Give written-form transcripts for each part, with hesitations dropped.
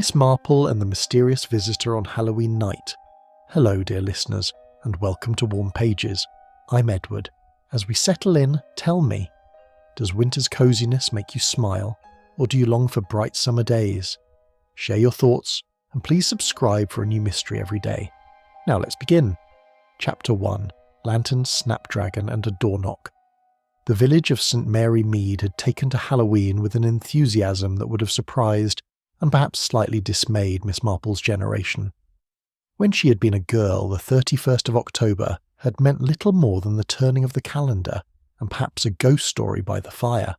Miss Marple and the Mysterious Visitor on Hallowe'en Night. Hello, dear listeners, and welcome to Warm Pages. I'm Edward. As we settle in, tell me, does winter's coziness make you smile, or do you long for bright summer days? Share your thoughts, and please subscribe for a new mystery every day. Now let's begin. Chapter 1. Lanterns, Snapdragon and a Door Knock. The village of St. Mary Mead had taken to Halloween with an enthusiasm that would have surprised and perhaps slightly dismayed Miss Marple's generation. When she had been a girl, the 31st of October had meant little more than the turning of the calendar and perhaps a ghost story by the fire.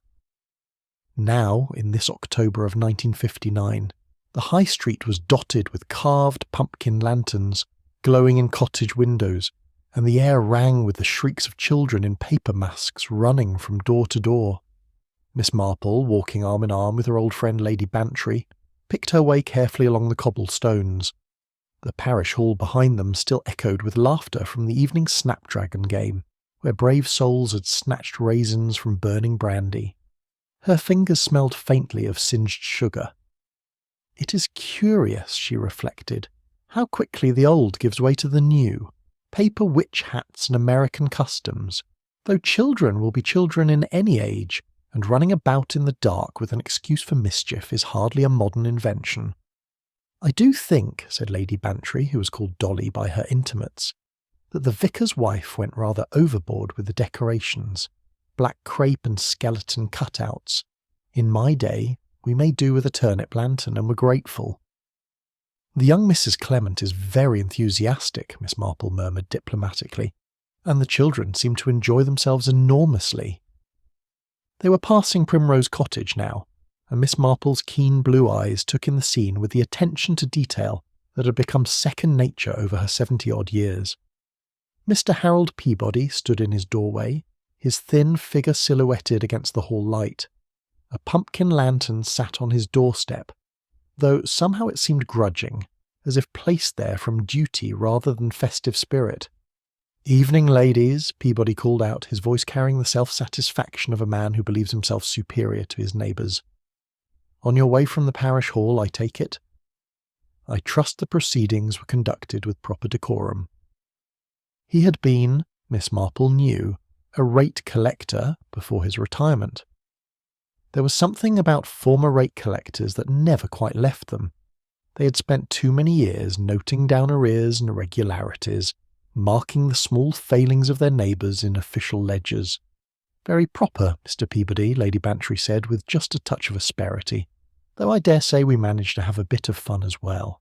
Now, in this October of 1959, the high street was dotted with carved pumpkin lanterns glowing in cottage windows, and the air rang with the shrieks of children in paper masks running from door to door. Miss Marple, walking arm in arm with her old friend Lady Bantry, picked her way carefully along the cobblestones. The parish hall behind them still echoed with laughter from the evening Snapdragon game, where brave souls had snatched raisins from burning brandy. Her fingers smelled faintly of singed sugar. It is curious, she reflected, how quickly the old gives way to the new. Paper witch hats and American customs, though children will be children in any age, and running about in the dark with an excuse for mischief is hardly a modern invention. I do think, said Lady Bantry, who was called Dolly by her intimates, that the vicar's wife went rather overboard with the decorations, black crape and skeleton cutouts. In my day, we may do with a turnip lantern and were grateful. The young Mrs. Clement is very enthusiastic, Miss Marple murmured diplomatically, and the children seem to enjoy themselves enormously. They were passing Primrose Cottage now, and Miss Marple's keen blue eyes took in the scene with the attention to detail that had become second nature over her 70-odd years. Mr. Harold Peabody stood in his doorway, his thin figure silhouetted against the hall light. A pumpkin lantern sat on his doorstep, though somehow it seemed grudging, as if placed there from duty rather than festive spirit. "Evening, ladies," Peabody called out, his voice carrying the self-satisfaction of a man who believes himself superior to his neighbours. "On your way from the parish hall, I take it?" I trust the proceedings were conducted with proper decorum. He had been, Miss Marple knew, a rate collector before his retirement. There was something about former rate collectors that never quite left them. They had spent too many years noting down arrears and irregularities, marking the small failings of their neighbours in official ledgers. "Very proper, Mr. Peabody," Lady Bantry said with just a touch of asperity, "though I dare say we managed to have a bit of fun as well."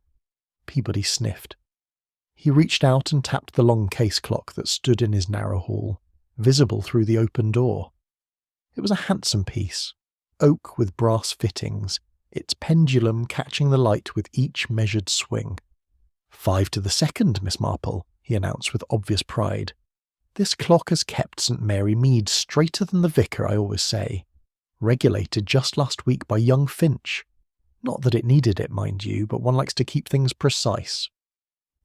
Peabody sniffed. He reached out and tapped the long case clock that stood in his narrow hall, visible through the open door. It was a handsome piece, oak with brass fittings, its pendulum catching the light with each measured swing. 5 to the second, Miss Marple," he announced with obvious pride. "This clock has kept St. Mary Mead straighter than the vicar, I always say. Regulated just last week by young Finch. Not that it needed it, mind you, but one likes to keep things precise."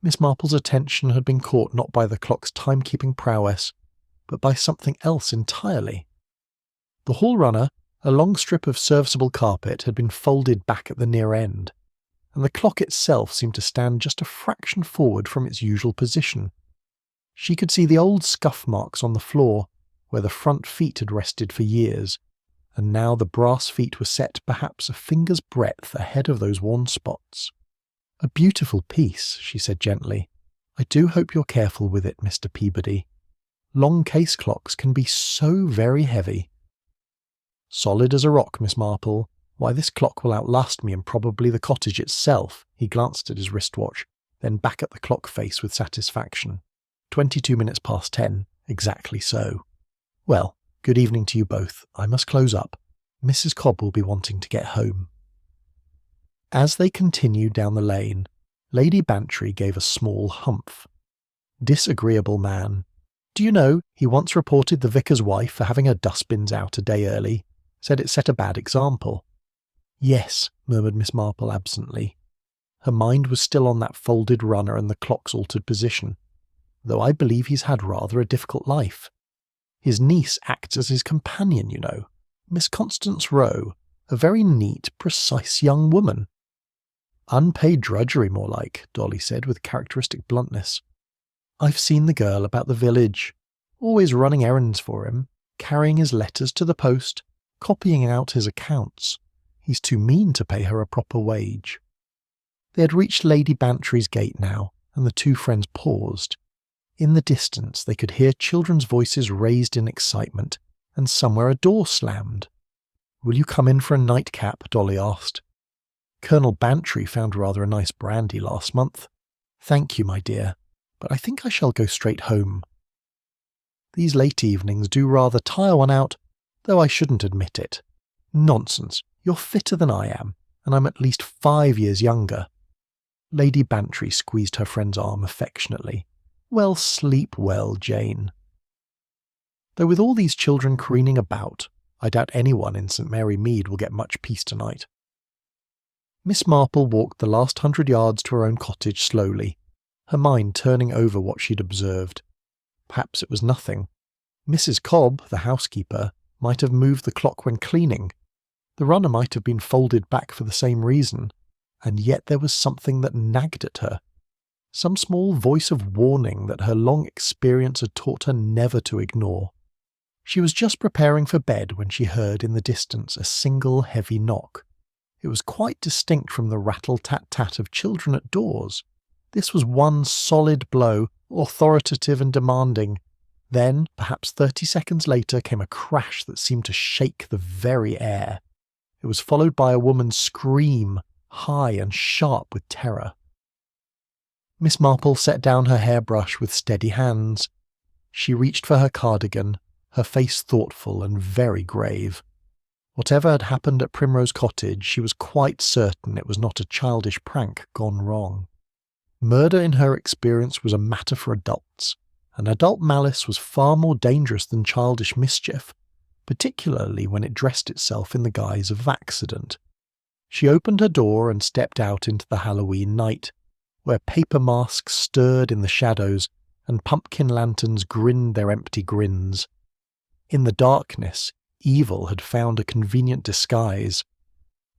Miss Marple's attention had been caught not by the clock's timekeeping prowess, but by something else entirely. The hall runner, a long strip of serviceable carpet, had been folded back at the near end, and the clock itself seemed to stand just a fraction forward from its usual position. She could see the old scuff marks on the floor, where the front feet had rested for years, and now the brass feet were set perhaps a finger's breadth ahead of those worn spots. "A beautiful piece," she said gently. "I do hope you're careful with it, Mr. Peabody. Long case clocks can be so very heavy." "Solid as a rock, Miss Marple. Why, this clock will outlast me and probably the cottage itself." He glanced at his wristwatch, then back at the clock face with satisfaction. 22 minutes past 10, exactly so. "Well, good evening to you both. I must close up. Mrs. Cobb will be wanting to get home." As they continued down the lane, Lady Bantry gave a small humph. "Disagreeable man. Do you know, he once reported the vicar's wife for having her dustbins out a day early. Said it set a bad example." "Yes," murmured Miss Marple absently. Her mind was still on that folded runner and the clock's altered position, though I believe he's had rather a difficult life. His niece acts as his companion, you know, Miss Constance Rowe, a very neat, precise young woman." Unpaid drudgery, more like, Dolly said with characteristic bluntness. I've seen the girl about the village, always running errands for him, carrying his letters to the post, copying out his accounts. He's too mean to pay her a proper wage. They had reached Lady Bantry's gate now, and the two friends paused. In the distance they could hear children's voices raised in excitement, and somewhere a door slammed. "Will you come in for a nightcap?" Dolly asked. "Colonel Bantry found rather a nice brandy last month. Thank you, my dear, but I think I shall go straight home. These late evenings do rather tire one out, though I shouldn't admit it. Nonsense, you're fitter than I am, and I'm at least 5 years younger." Lady Bantry squeezed her friend's arm affectionately. "Well, sleep well, Jane." Though with all these children careening about, I doubt anyone in St. Mary Mead will get much peace tonight. Miss Marple walked the last 100 yards to her own cottage slowly, her mind turning over what she'd observed. Perhaps it was nothing. Mrs. Cobb, the housekeeper, might have moved the clock when cleaning. The runner might have been folded back for the same reason, and yet there was something that nagged at her. Some small voice of warning that her long experience had taught her never to ignore. She was just preparing for bed when she heard in the distance a single heavy knock. It was quite distinct from the rattle-tat-tat of children at doors. This was one solid blow, authoritative and demanding. Then, perhaps 30 seconds later, came a crash that seemed to shake the very air. It was followed by a woman's scream, high and sharp with terror. Miss Marple set down her hairbrush with steady hands. She reached for her cardigan, her face thoughtful and very grave. Whatever had happened at Primrose Cottage, she was quite certain it was not a childish prank gone wrong. Murder in her experience was a matter for adults, and adult malice was far more dangerous than childish mischief, particularly when it dressed itself in the guise of accident. She opened her door and stepped out into the Hallowe'en night, where paper masks stirred in the shadows and pumpkin lanterns grinned their empty grins. In the darkness, evil had found a convenient disguise.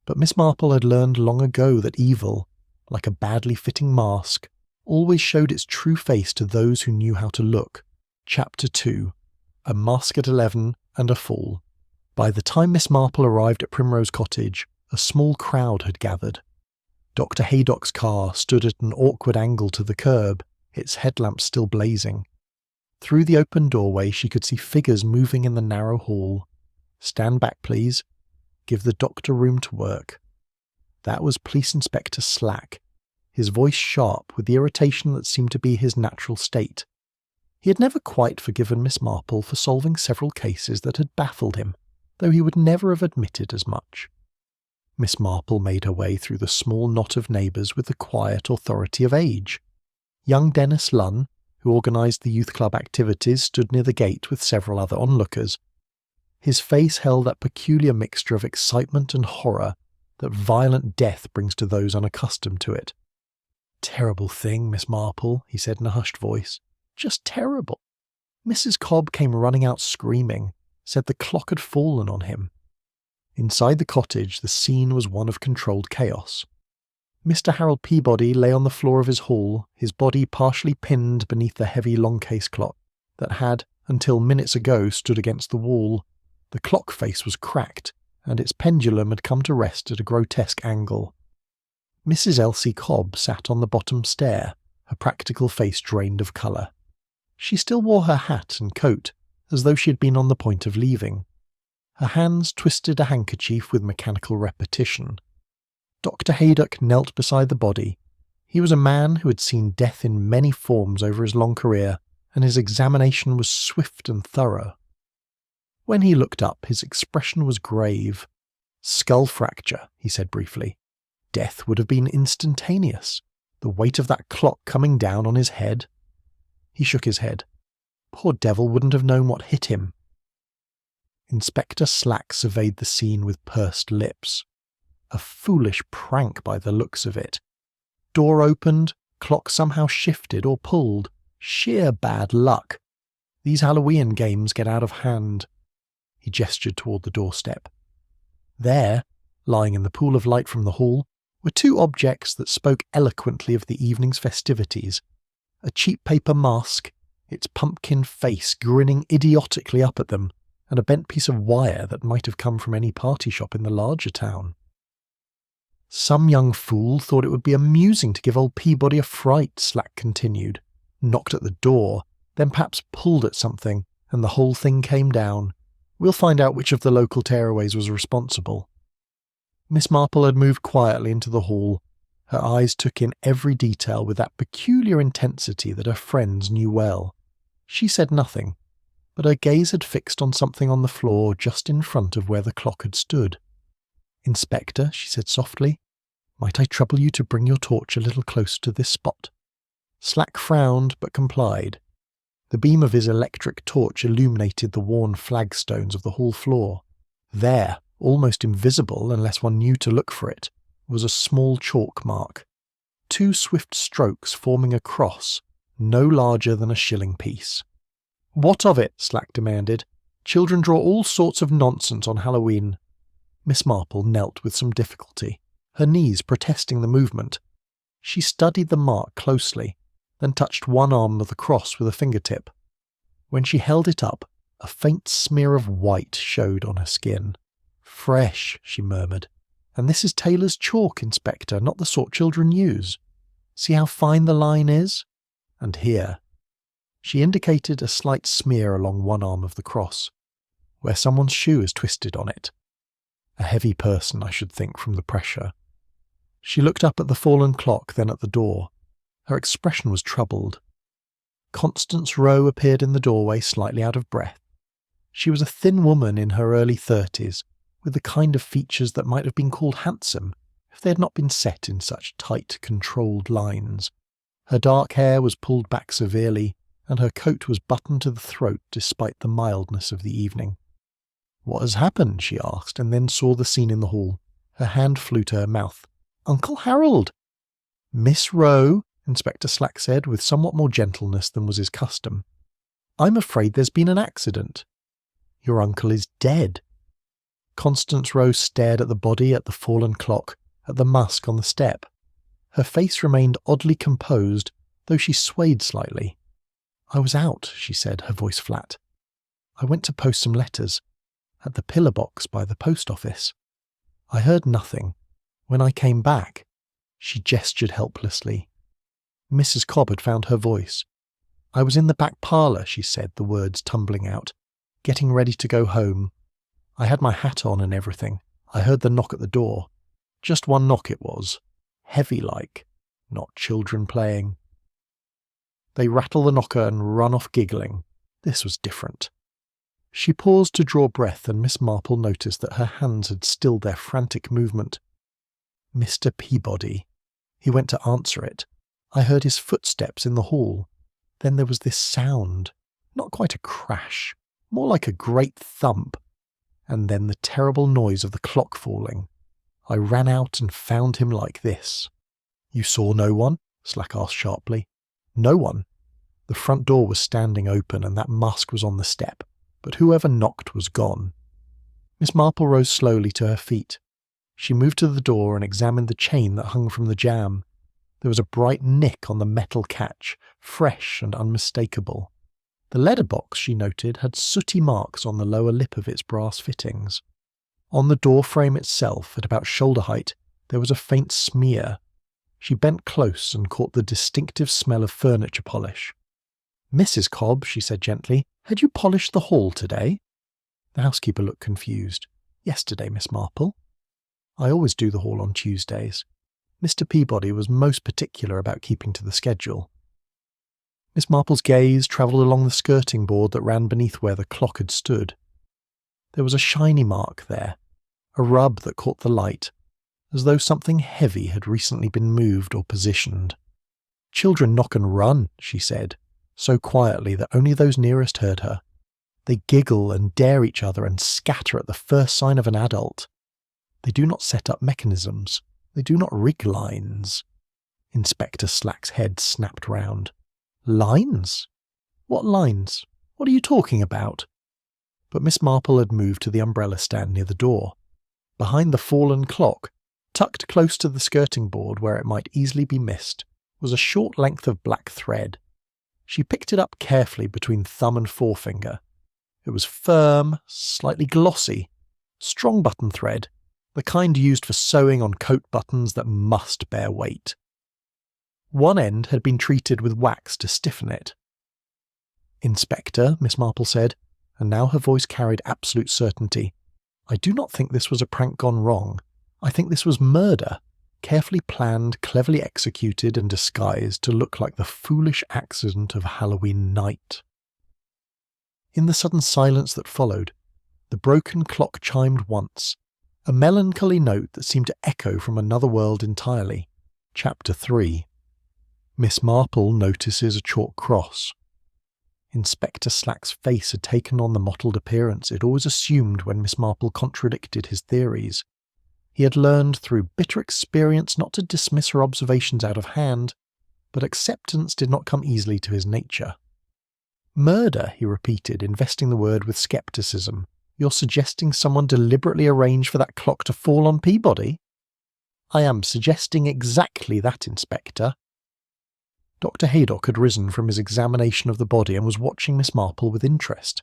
But Miss Marple had learned long ago that evil, like a badly fitting mask, always showed its true face to those who knew how to look. Chapter 2. A Mask at 11 and a Fall. By the time Miss Marple arrived at Primrose Cottage, a small crowd had gathered. Dr. Haydock's car stood at an awkward angle to the curb, its headlamps still blazing. Through the open doorway she could see figures moving in the narrow hall. "Stand back, please. Give the doctor room to work." That was Police Inspector Slack, his voice sharp with the irritation that seemed to be his natural state. He had never quite forgiven Miss Marple for solving several cases that had baffled him, though he would never have admitted as much. Miss Marple made her way through the small knot of neighbours with the quiet authority of age. Young Dennis Lunn, who organised the youth club activities, stood near the gate with several other onlookers. His face held that peculiar mixture of excitement and horror that violent death brings to those unaccustomed to it. "Terrible thing, Miss Marple," he said in a hushed voice. "Just terrible." Mrs. Cobb came running out screaming, said the clock had fallen on him. Inside the cottage, the scene was one of controlled chaos. Mr. Harold Peabody lay on the floor of his hall, his body partially pinned beneath the heavy long-case clock that had, until minutes ago, stood against the wall. The clock face was cracked, and its pendulum had come to rest at a grotesque angle. Mrs. Elsie Cobb sat on the bottom stair, her practical face drained of colour. She still wore her hat and coat, as though she had been on the point of leaving. Her hands twisted a handkerchief with mechanical repetition. Dr. Haydock knelt beside the body. He was a man who had seen death in many forms over his long career, and his examination was swift and thorough. When he looked up, his expression was grave. "Skull fracture," he said briefly. "Death would have been instantaneous. The weight of that clock coming down on his head." He shook his head. "Poor devil wouldn't have known what hit him." Inspector Slack surveyed the scene with pursed lips. A foolish prank by the looks of it. Door opened, clock somehow shifted or pulled. Sheer bad luck. These Hallowe'en games get out of hand. He gestured toward the doorstep. There, lying in the pool of light from the hall, were two objects that spoke eloquently of the evening's festivities. A cheap paper mask, its pumpkin face grinning idiotically up at them, and a bent piece of wire that might have come from any party shop in the larger town. Some young fool thought it would be amusing to give old Peabody a fright, Slack continued, knocked at the door, then perhaps pulled at something, and the whole thing came down. We'll find out which of the local tearaways was responsible. Miss Marple had moved quietly into the hall. Her eyes took in every detail with that peculiar intensity that her friends knew well. She said nothing, but her gaze had fixed on something on the floor just in front of where the clock had stood. "Inspector," she said softly, "might I trouble you to bring your torch a little closer to this spot?" Slack frowned, but complied. The beam of his electric torch illuminated the worn flagstones of the hall floor. There, almost invisible unless one knew to look for it, was a small chalk mark. 2 swift strokes forming a cross, no larger than a shilling piece. "What of it?" Slack demanded. "Children draw all sorts of nonsense on Halloween." Miss Marple knelt with some difficulty, her knees protesting the movement. She studied the mark closely, then touched one arm of the cross with a fingertip. When she held it up, a faint smear of white showed on her skin. "Fresh," she murmured. "And this is Taylor's chalk, Inspector, not the sort children use. See how fine the line is? And here." She indicated a slight smear along one arm of the cross, where someone's shoe is twisted on it. A heavy person, I should think, from the pressure. She looked up at the fallen clock, then at the door. Her expression was troubled. Constance Rowe appeared in the doorway, slightly out of breath. She was a thin woman in her early 30s, with the kind of features that might have been called handsome if they had not been set in such tight, controlled lines. Her dark hair was pulled back severely, and her coat was buttoned to the throat despite the mildness of the evening. "What has happened?" she asked, and then saw the scene in the hall. Her hand flew to her mouth. "Uncle Harold!" "Miss Rowe," Inspector Slack said, with somewhat more gentleness than was his custom. "I'm afraid there's been an accident. Your uncle is dead." Constance Rowe stared at the body, at the fallen clock, at the mask on the step. Her face remained oddly composed, though she swayed slightly. "I was out," she said, her voice flat. "I went to post some letters, at the pillar box by the post office. I heard nothing. When I came back," she gestured helplessly. Mrs. Cobb had found her voice. "I was in the back parlour," she said, the words tumbling out, "getting ready to go home. I had my hat on and everything. I heard the knock at the door. Just one knock it was. Heavy-like. Not children playing. They rattle the knocker and run off giggling. This was different." She paused to draw breath, and Miss Marple noticed that her hands had stilled their frantic movement. "Mr. Peabody." He went to answer it. I heard his footsteps in the hall. Then there was this sound. Not quite a crash. More like a great thump. And then the terrible noise of the clock falling. I ran out and found him like this. "You saw no one?" Slack asked sharply. "No one. The front door was standing open and that mask was on the step, but whoever knocked was gone." Miss Marple rose slowly to her feet. She moved to the door and examined the chain that hung from the jamb. There was a bright nick on the metal catch, fresh and unmistakable. The letterbox, she noted, had sooty marks on the lower lip of its brass fittings. On the door frame itself, at about shoulder height, there was a faint smear. She bent close and caught the distinctive smell of furniture polish. "Mrs. Cobb," she said gently, "had you polished the hall today?" The housekeeper looked confused. "Yesterday, Miss Marple. I always do the hall on Tuesdays. Mr. Peabody was most particular about keeping to the schedule." Miss Marple's gaze travelled along the skirting board that ran beneath where the clock had stood. There was a shiny mark there, a rub that caught the light, as though something heavy had recently been moved or positioned. "Children knock and run," she said, so quietly that only those nearest heard her. "They giggle and dare each other and scatter at the first sign of an adult. They do not set up mechanisms. They do not rig lines." Inspector Slack's head snapped round. "Lines? What lines? What are you talking about?" But Miss Marple had moved to the umbrella stand near the door. Behind the fallen clock, Tucked close to the skirting board where it might easily be missed was a short length of black thread. She picked it up carefully between thumb and forefinger. It was firm, slightly glossy, strong button thread, the kind used for sewing on coat buttons that must bear weight. One end had been treated with wax to stiffen it. "Inspector," Miss Marple said, and now her voice carried absolute certainty, "I do not think this was a prank gone wrong. I think this was murder, carefully planned, cleverly executed and disguised to look like the foolish accident of Hallowe'en night." In the sudden silence that followed, the broken clock chimed once, a melancholy note that seemed to echo from another world entirely. Chapter 3. Miss Marple notices a chalk cross. Inspector Slack's face had taken on the mottled appearance it always assumed when Miss Marple contradicted his theories. He had learned through bitter experience not to dismiss her observations out of hand, but acceptance did not come easily to his nature. "Murder," he repeated, investing the word with scepticism. "You're suggesting someone deliberately arranged for that clock to fall on Peabody?" "I am suggesting exactly that, Inspector." Dr. Haydock had risen from his examination of the body and was watching Miss Marple with interest.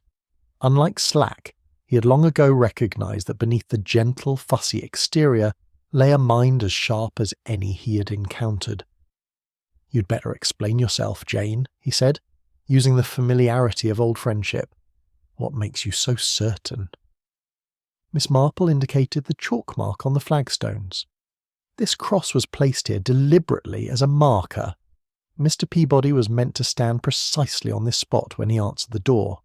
Unlike Slack, he had long ago recognised that beneath the gentle, fussy exterior lay a mind as sharp as any he had encountered. "You'd better explain yourself, Jane," he said, using the familiarity of old friendship. "What makes you so certain?" Miss Marple indicated the chalk mark on the flagstones. This cross was placed here deliberately as a marker. Mr. Peabody was meant to stand precisely on this spot when he answered the door.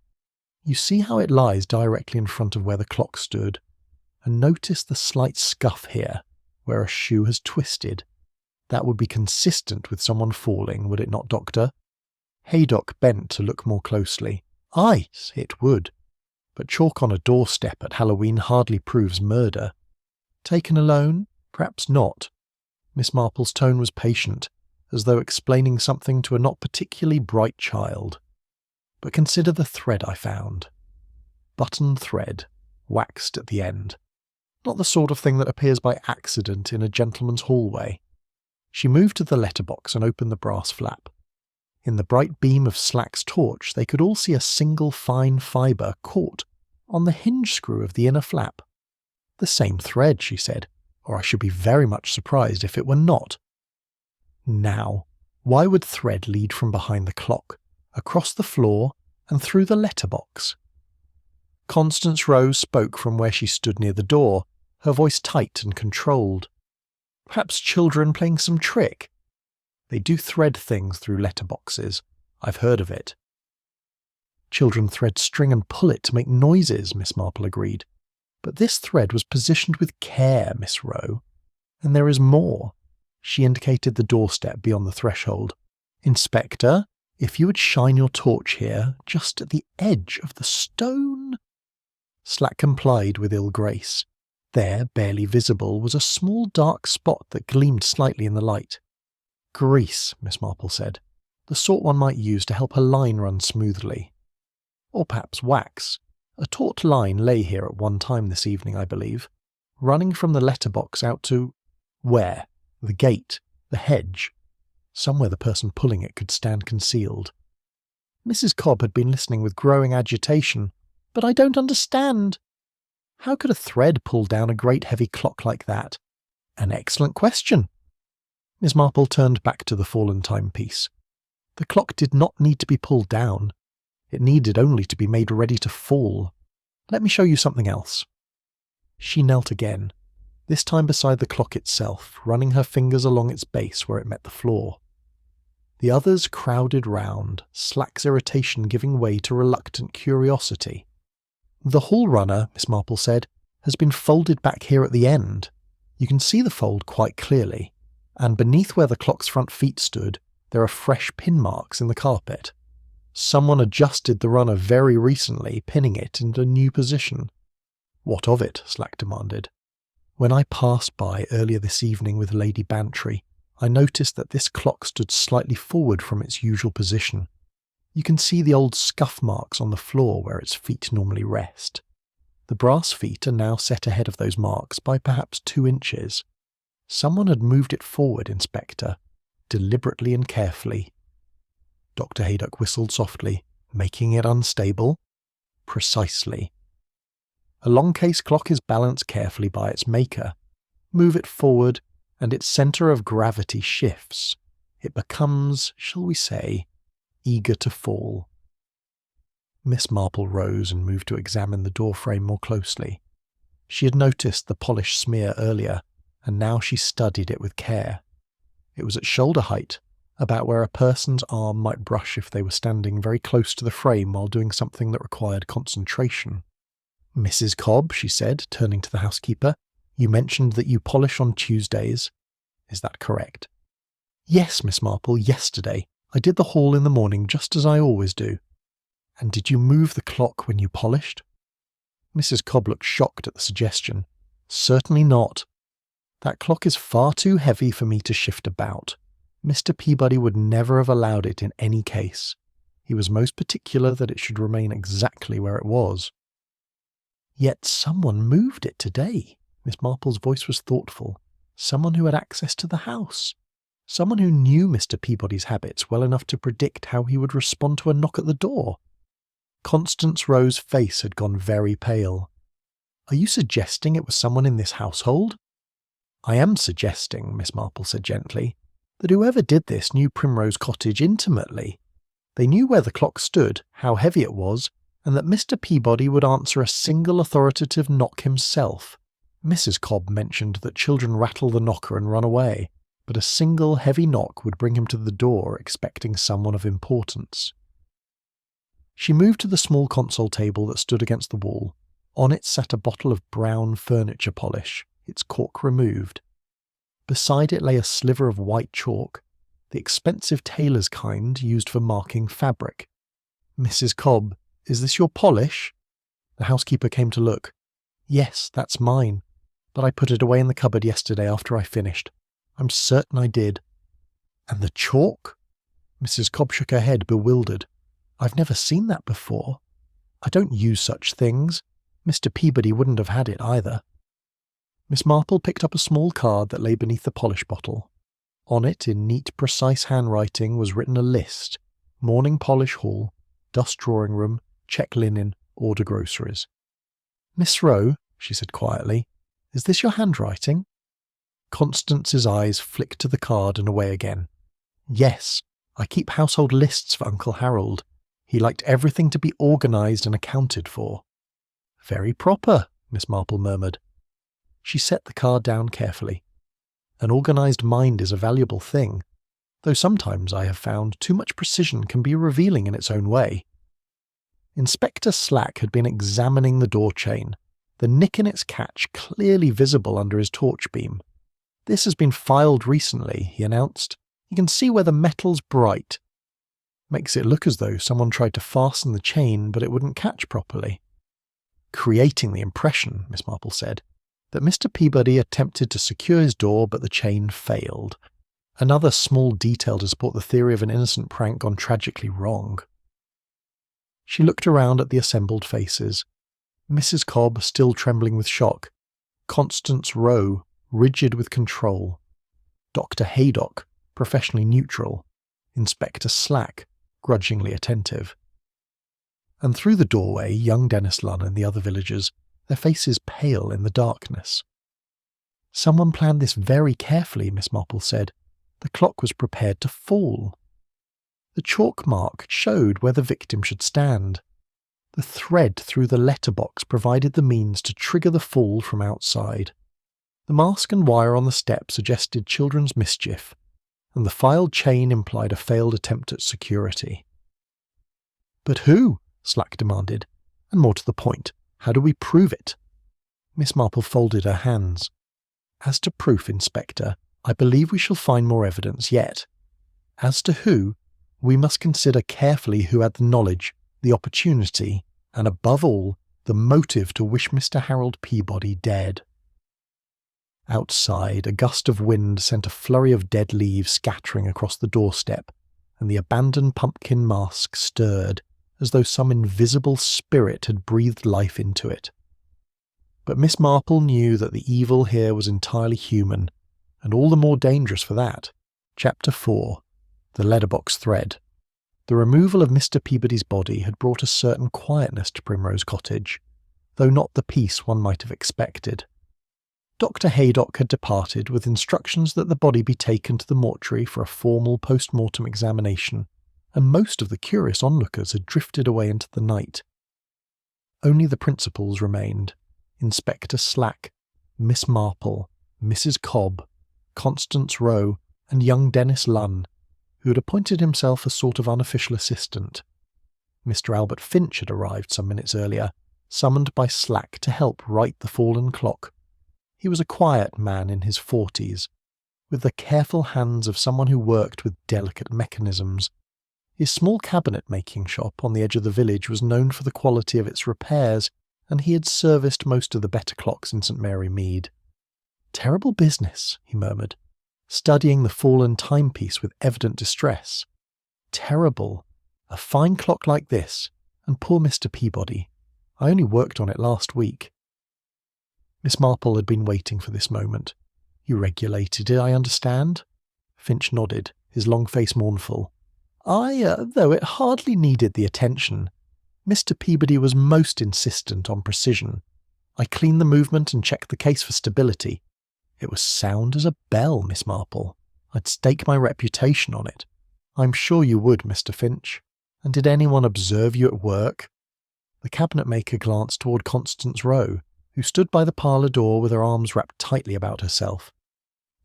You see how it lies directly in front of where the clock stood, and notice the slight scuff here, where a shoe has twisted. That would be consistent with someone falling, would it not, Doctor? Haydock bent to look more closely. Aye, it would. But chalk on a doorstep at Halloween hardly proves murder. Taken alone? Perhaps not. Miss Marple's tone was patient, as though explaining something to a not particularly bright child. But consider the thread I found. Button thread, waxed at the end. Not the sort of thing that appears by accident in a gentleman's hallway. She moved to the letterbox and opened the brass flap. In the bright beam of Slack's torch they could all see a single fine fibre caught on the hinge screw of the inner flap. "The same thread," she said, "or I should be very much surprised if it were not." Now, why would thread lead from behind the clock, across the floor, and through the letterbox? Constance Rose spoke from where she stood near the door, her voice tight and controlled. "Perhaps children playing some trick? They do thread things through letterboxes. I've heard of it." "Children thread string and pull it to make noises," Miss Marple agreed. "But this thread was positioned with care, Miss Rowe. And there is more." She indicated the doorstep beyond the threshold. "Inspector, if you would shine your torch here, just at the edge of the stone." Slack complied with ill grace. There, barely visible, was a small dark spot that gleamed slightly in the light. "Grease," Miss Marple said. "The sort one might use to help a line run smoothly. Or perhaps wax. A taut line lay here at one time this evening, I believe, running from the letterbox out to— where? The gate, the hedge. Somewhere the person pulling it could stand concealed." Mrs. Cobb had been listening with growing agitation. "But I don't understand." "How could a thread pull down a great heavy clock like that?" "An excellent question." Miss Marple turned back to the fallen timepiece. The clock did not need to be pulled down. It needed only to be made ready to fall. "Let me show you something else." She knelt again, this time beside the clock itself, running her fingers along its base where it met the floor. The others crowded round, Slack's irritation giving way to reluctant curiosity. "The hall runner," Miss Marple said, "has been folded back here at the end. You can see the fold quite clearly, and beneath where the clock's front feet stood, there are fresh pin marks in the carpet. Someone adjusted the runner very recently, pinning it into a new position." "What of it?" Slack demanded. "When I passed by earlier this evening with Lady Bantry, I noticed that this clock stood slightly forward from its usual position. You can see the old scuff marks on the floor where its feet normally rest. The brass feet are now set ahead of those marks by perhaps 2 inches. Someone had moved it forward, Inspector, deliberately and carefully. Dr. Haydock whistled softly. Making it unstable? Precisely. A long case clock is balanced carefully by its maker. Move it forward, and its centre of gravity shifts. It becomes, shall we say, eager to fall. Miss Marple rose and moved to examine the door frame more closely. She had noticed the polish smear earlier, and now she studied it with care. It was at shoulder height, about where a person's arm might brush if they were standing very close to the frame while doing something that required concentration. "Mrs. Cobb," she said, turning to the housekeeper, "you mentioned that you polish on Tuesdays. Is that correct?" "Yes, Miss Marple, yesterday. I did the hall in the morning just as I always do." "And did you move the clock when you polished?" Mrs. Cobb looked shocked at the suggestion. "Certainly not. That clock is far too heavy for me to shift about. Mr. Peabody would never have allowed it in any case. He was most particular that it should remain exactly where it was." "Yet someone moved it today." Miss Marple's voice was thoughtful. "Someone who had access to the house. Someone who knew Mr. Peabody's habits well enough to predict how he would respond to a knock at the door." Constance Rowe's face had gone very pale. "Are you suggesting it was someone in this household?" "I am suggesting," Miss Marple said gently, "that whoever did this knew Primrose Cottage intimately. They knew where the clock stood, how heavy it was, and that Mr. Peabody would answer a single authoritative knock himself. Mrs. Cobb mentioned that children rattle the knocker and run away, but a single heavy knock would bring him to the door expecting someone of importance." She moved to the small console table that stood against the wall. On it sat a bottle of brown furniture polish, its cork removed. Beside it lay a sliver of white chalk, the expensive tailor's kind used for marking fabric. "Mrs. Cobb, is this your polish?" The housekeeper came to look. "Yes, that's mine, but I put it away in the cupboard yesterday after I finished. I'm certain I did." "And the chalk?" Mrs. Cobb shook her head, bewildered. "I've never seen that before. I don't use such things. Mr. Peabody wouldn't have had it either." Miss Marple picked up a small card that lay beneath the polish bottle. On it, in neat, precise handwriting, was written a list: morning polish hall, dust drawing room, check linen, order groceries. "Miss Rowe," she said quietly, "is this your handwriting?" Constance's eyes flicked to the card and away again. "Yes, I keep household lists for Uncle Harold. He liked everything to be organised and accounted for." "Very proper," Miss Marple murmured. She set the card down carefully. "An organised mind is a valuable thing, though sometimes I have found too much precision can be revealing in its own way." Inspector Slack had been examining the door chain, the nick in its catch clearly visible under his torch beam. "This has been filed recently," he announced. "You can see where the metal's bright. Makes it look as though someone tried to fasten the chain, but it wouldn't catch properly." "Creating the impression," Miss Marple said, "that Mr. Peabody attempted to secure his door, but the chain failed. Another small detail to support the theory of an innocent prank gone tragically wrong." She looked around at the assembled faces. Mrs. Cobb, still trembling with shock. Constance Rowe, rigid with control. Dr. Haydock, professionally neutral. Inspector Slack, grudgingly attentive. And through the doorway, young Dennis Lunn and the other villagers, their faces pale in the darkness. "Someone planned this very carefully," Miss Marple said. "The clock was prepared to fall. The chalk mark showed where the victim should stand. The thread through the letterbox provided the means to trigger the fall from outside. The mask and wire on the step suggested children's mischief, and the filed chain implied a failed attempt at security." "But who?" Slack demanded. "And more to the point, how do we prove it?" Miss Marple folded her hands. "As to proof, Inspector, I believe we shall find more evidence yet. As to who, we must consider carefully who had the knowledge, the opportunity, and above all, the motive to wish Mr. Harold Peabody dead." Outside, a gust of wind sent a flurry of dead leaves scattering across the doorstep, and the abandoned pumpkin mask stirred, as though some invisible spirit had breathed life into it. But Miss Marple knew that the evil here was entirely human, and all the more dangerous for that. Chapter 4. The Letterbox Thread. The removal of Mr. Peabody's body had brought a certain quietness to Primrose Cottage, though not the peace one might have expected. Dr. Haydock had departed with instructions that the body be taken to the mortuary for a formal post-mortem examination, and most of the curious onlookers had drifted away into the night. Only the principals remained: Inspector Slack, Miss Marple, Mrs. Cobb, Constance Rowe, and young Dennis Lunn, who had appointed himself a sort of unofficial assistant. Mr. Albert Finch had arrived some minutes earlier, summoned by Slack to help right the fallen clock. He was a quiet man in his 40s, with the careful hands of someone who worked with delicate mechanisms. His small cabinet-making shop on the edge of the village was known for the quality of its repairs, and he had serviced most of the better clocks in St. Mary Mead. "Terrible business," he murmured, studying the fallen timepiece with evident distress. "Terrible. A fine clock like this, and poor Mr. Peabody. I only worked on it last week." Miss Marple had been waiting for this moment. "You regulated it, I understand?" Finch nodded, his long face mournful. Though it hardly needed the attention. Mr. Peabody was most insistent on precision. I cleaned the movement and checked the case for stability. It was sound as a bell, Miss Marple. I'd stake my reputation on it. I'm sure you would, Mr. Finch. And did anyone observe you at work?" The cabinet-maker glanced toward Constance Rowe, who stood by the parlour door with her arms wrapped tightly about herself.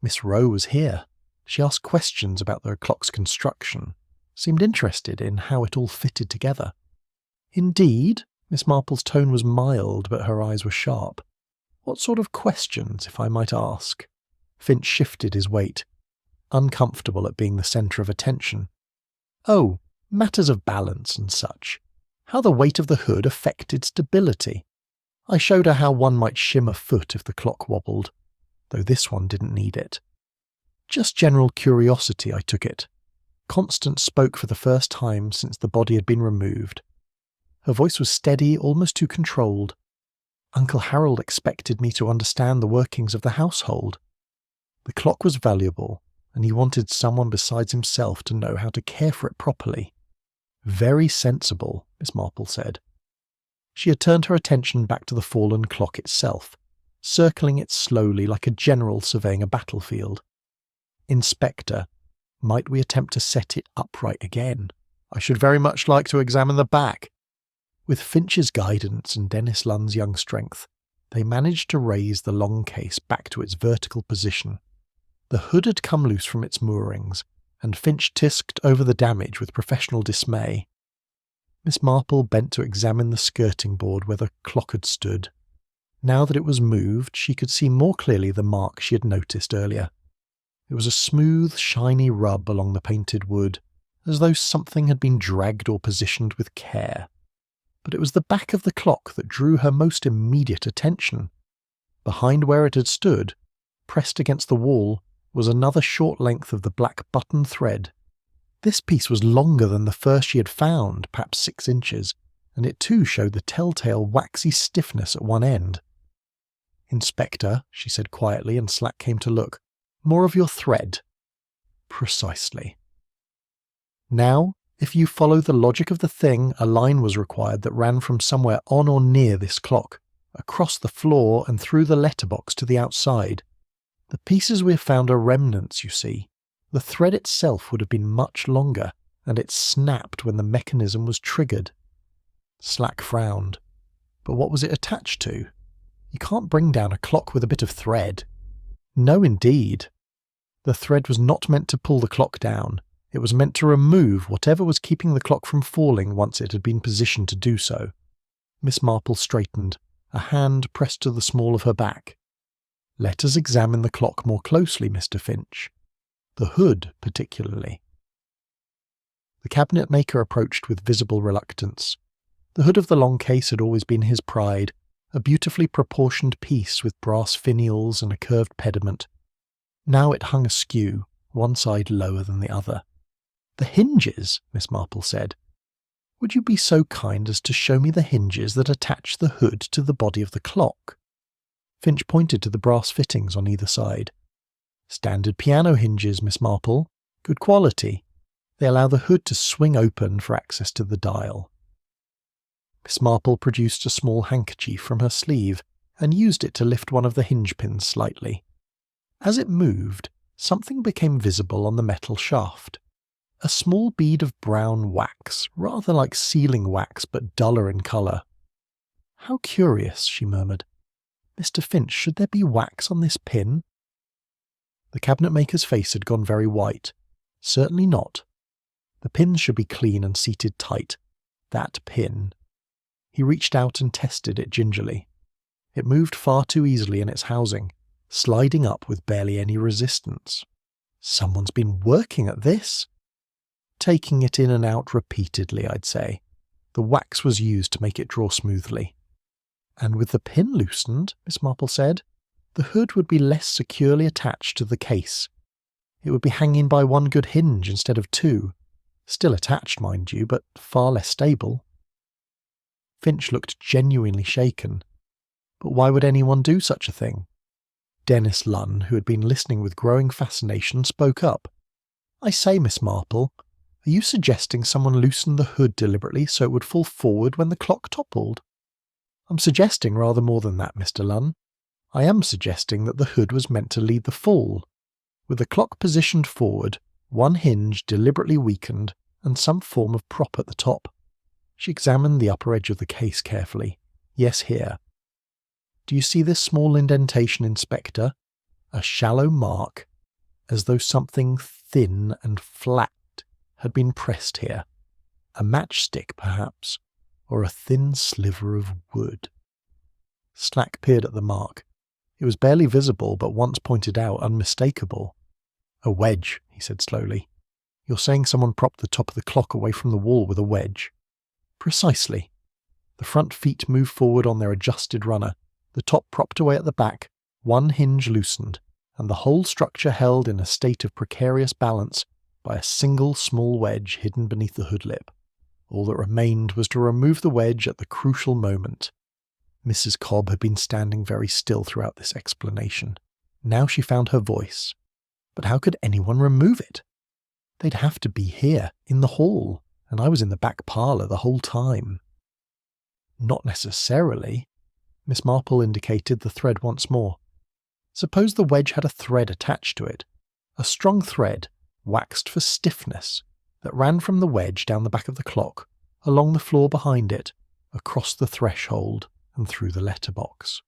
Miss Rowe was here. She asked questions about the clock's construction, seemed interested in how it all fitted together. "Indeed?" Miss Marple's tone was mild, but her eyes were sharp. "What sort of questions, if I might ask?" Finch shifted his weight, uncomfortable at being the centre of attention. "Oh, matters of balance and such. How the weight of the hood affected stability. I showed her how one might shim a foot if the clock wobbled, though this one didn't need it. Just general curiosity, I took it." Constance spoke for the first time since the body had been removed. Her voice was steady, almost too controlled. "Uncle Harold expected me to understand the workings of the household. The clock was valuable, and he wanted someone besides himself to know how to care for it properly." "Very sensible," Miss Marple said. She had turned her attention back to the fallen clock itself, circling it slowly like a general surveying a battlefield. "Inspector, might we attempt to set it upright again? I should very much like to examine the back." With Finch's guidance and Dennis Lunn's young strength, they managed to raise the long case back to its vertical position. The hood had come loose from its moorings, and Finch tisked over the damage with professional dismay. Miss Marple bent to examine the skirting board where the clock had stood. Now that it was moved, she could see more clearly the mark she had noticed earlier. It was a smooth, shiny rub along the painted wood, as though something had been dragged or positioned with care. But it was the back of the clock that drew her most immediate attention. Behind where it had stood, pressed against the wall, was another short length of the black button thread. This piece was longer than the first she had found, perhaps 6 inches, and it too showed the telltale waxy stiffness at one end. "Inspector," she said quietly, and Slack came to look. "More of your thread." "Precisely." "Now, if you follow the logic of the thing, a line was required that ran from somewhere on or near this clock, across the floor and through the letterbox to the outside. The pieces we have found are remnants, you see. The thread itself would have been much longer, and it snapped when the mechanism was triggered." Slack frowned. "But what was it attached to? You can't bring down a clock with a bit of thread." "No, indeed. The thread was not meant to pull the clock down. It was meant to remove whatever was keeping the clock from falling once it had been positioned to do so." Miss Marple straightened, a hand pressed to the small of her back. "Let us examine the clock more closely, Mr. Finch. The hood, particularly." The cabinet-maker approached with visible reluctance. The hood of the long case had always been his pride, a beautifully proportioned piece with brass finials and a curved pediment. Now it hung askew, one side lower than the other. "The hinges," Miss Marple said. "Would you be so kind as to show me the hinges that attach the hood to the body of the clock?" Finch pointed to the brass fittings on either side. Standard piano hinges, Miss Marple. Good quality. They allow the hood to swing open for access to the dial. Miss Marple produced a small handkerchief from her sleeve and used it to lift one of the hinge pins slightly. As it moved, something became visible on the metal shaft. A small bead of brown wax, rather like sealing wax but duller in colour. "How curious," she murmured. "Mr. Finch, should there be wax on this pin?" The cabinet maker's face had gone very white. Certainly not. The pins should be clean and seated tight. That pin. He reached out and tested it gingerly. It moved far too easily in its housing, sliding up with barely any resistance. Someone's been working at this. Taking it in and out repeatedly, I'd say. The wax was used to make it draw smoothly. And with the pin loosened, Miss Marple said, the hood would be less securely attached to the case. It would be hanging by one good hinge instead of two. Still attached, mind you, but far less stable. Finch looked genuinely shaken. But why would anyone do such a thing? Dennis Lunn, who had been listening with growing fascination, spoke up. "I say, Miss Marple, are you suggesting someone loosened the hood deliberately so it would fall forward when the clock toppled?" "I'm suggesting rather more than that, Mr. Lunn. I am suggesting that the hood was meant to lead the fall. With the clock positioned forward, one hinge deliberately weakened, and some form of prop at the top." She examined the upper edge of the case carefully. "Yes, here. Do you see this small indentation, Inspector? A shallow mark, as though something thin and flat had been pressed here. A matchstick, perhaps, or a thin sliver of wood." Slack peered at the mark. It was barely visible, but once pointed out, unmistakable. "A wedge," he said slowly. "You're saying someone propped the top of the clock away from the wall with a wedge?" "Precisely." The front feet moved forward on their adjusted runner, the top propped away at the back, one hinge loosened, and the whole structure held in a state of precarious balance by a single small wedge hidden beneath the hood lip. All that remained was to remove the wedge at the crucial moment. Mrs. Cobb had been standing very still throughout this explanation. Now she found her voice. But how could anyone remove it? They'd have to be here, in the hall, and I was in the back parlour the whole time. "Not necessarily." Miss Marple indicated the thread once more. "Suppose the wedge had a thread attached to it. A strong thread, waxed for stiffness, that ran from the wedge down the back of the clock, along the floor behind it, across the threshold, and through the letterbox.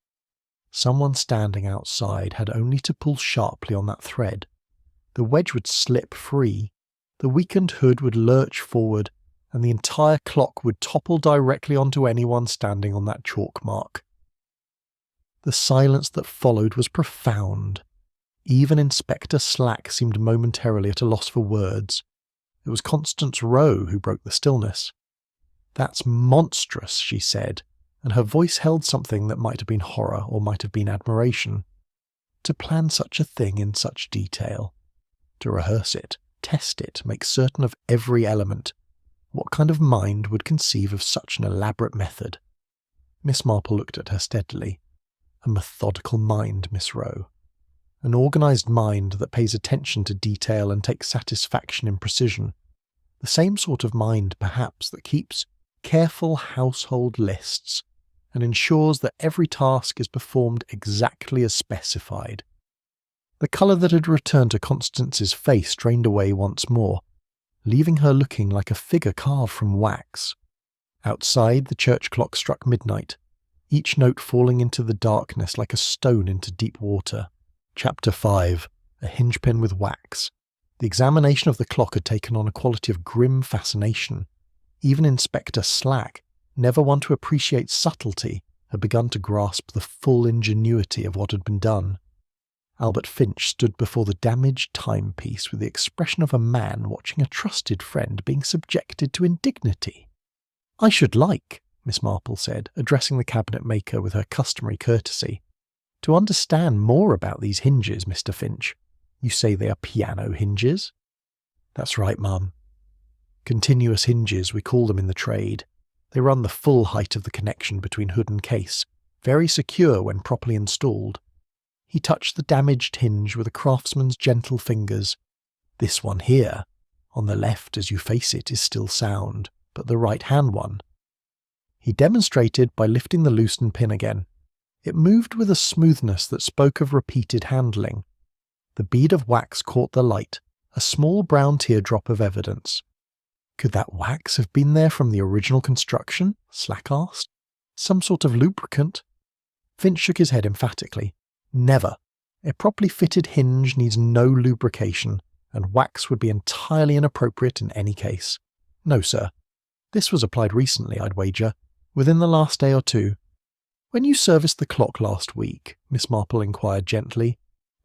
Someone standing outside had only to pull sharply on that thread. The wedge would slip free, the weakened hood would lurch forward, and the entire clock would topple directly onto anyone standing on that chalk mark." The silence that followed was profound. Even Inspector Slack seemed momentarily at a loss for words. It was Constance Rowe who broke the stillness. "That's monstrous," she said, and her voice held something that might have been horror or might have been admiration. To plan such a thing in such detail. To rehearse it, test it, make certain of every element. What kind of mind would conceive of such an elaborate method? Miss Marple looked at her steadily. A methodical mind, Miss Rowe. An organised mind that pays attention to detail and takes satisfaction in precision. The same sort of mind, perhaps, that keeps careful household lists and ensures that every task is performed exactly as specified. The colour that had returned to Constance's face drained away once more, leaving her looking like a figure carved from wax. Outside, the church clock struck midnight, each note falling into the darkness like a stone into deep water. Chapter 5. A Hinge-Pin with Wax. The examination of the clock had taken on a quality of grim fascination. Even Inspector Slack, never one to appreciate subtlety, had begun to grasp the full ingenuity of what had been done. Albert Finch stood before the damaged timepiece with the expression of a man watching a trusted friend being subjected to indignity. "I should like," Miss Marple said, addressing the cabinet maker with her customary courtesy, "to understand more about these hinges, Mr. Finch. You say they are piano hinges?" "That's right, ma'am. Continuous hinges, we call them in the trade. They run the full height of the connection between hood and case, very secure when properly installed. He touched the damaged hinge with a craftsman's gentle fingers. This one here, on the left as you face it, is still sound, but the right-hand one. He demonstrated by lifting the loosened pin again. It moved with a smoothness that spoke of repeated handling. The bead of wax caught the light, a small brown teardrop of evidence. Could that wax have been there from the original construction? Slack asked. Some sort of lubricant? Finch shook his head emphatically. Never. A properly fitted hinge needs no lubrication, and wax would be entirely inappropriate in any case. No, sir. This was applied recently, I'd wager, within the last day or two. When you serviced the clock last week, Miss Marple inquired gently,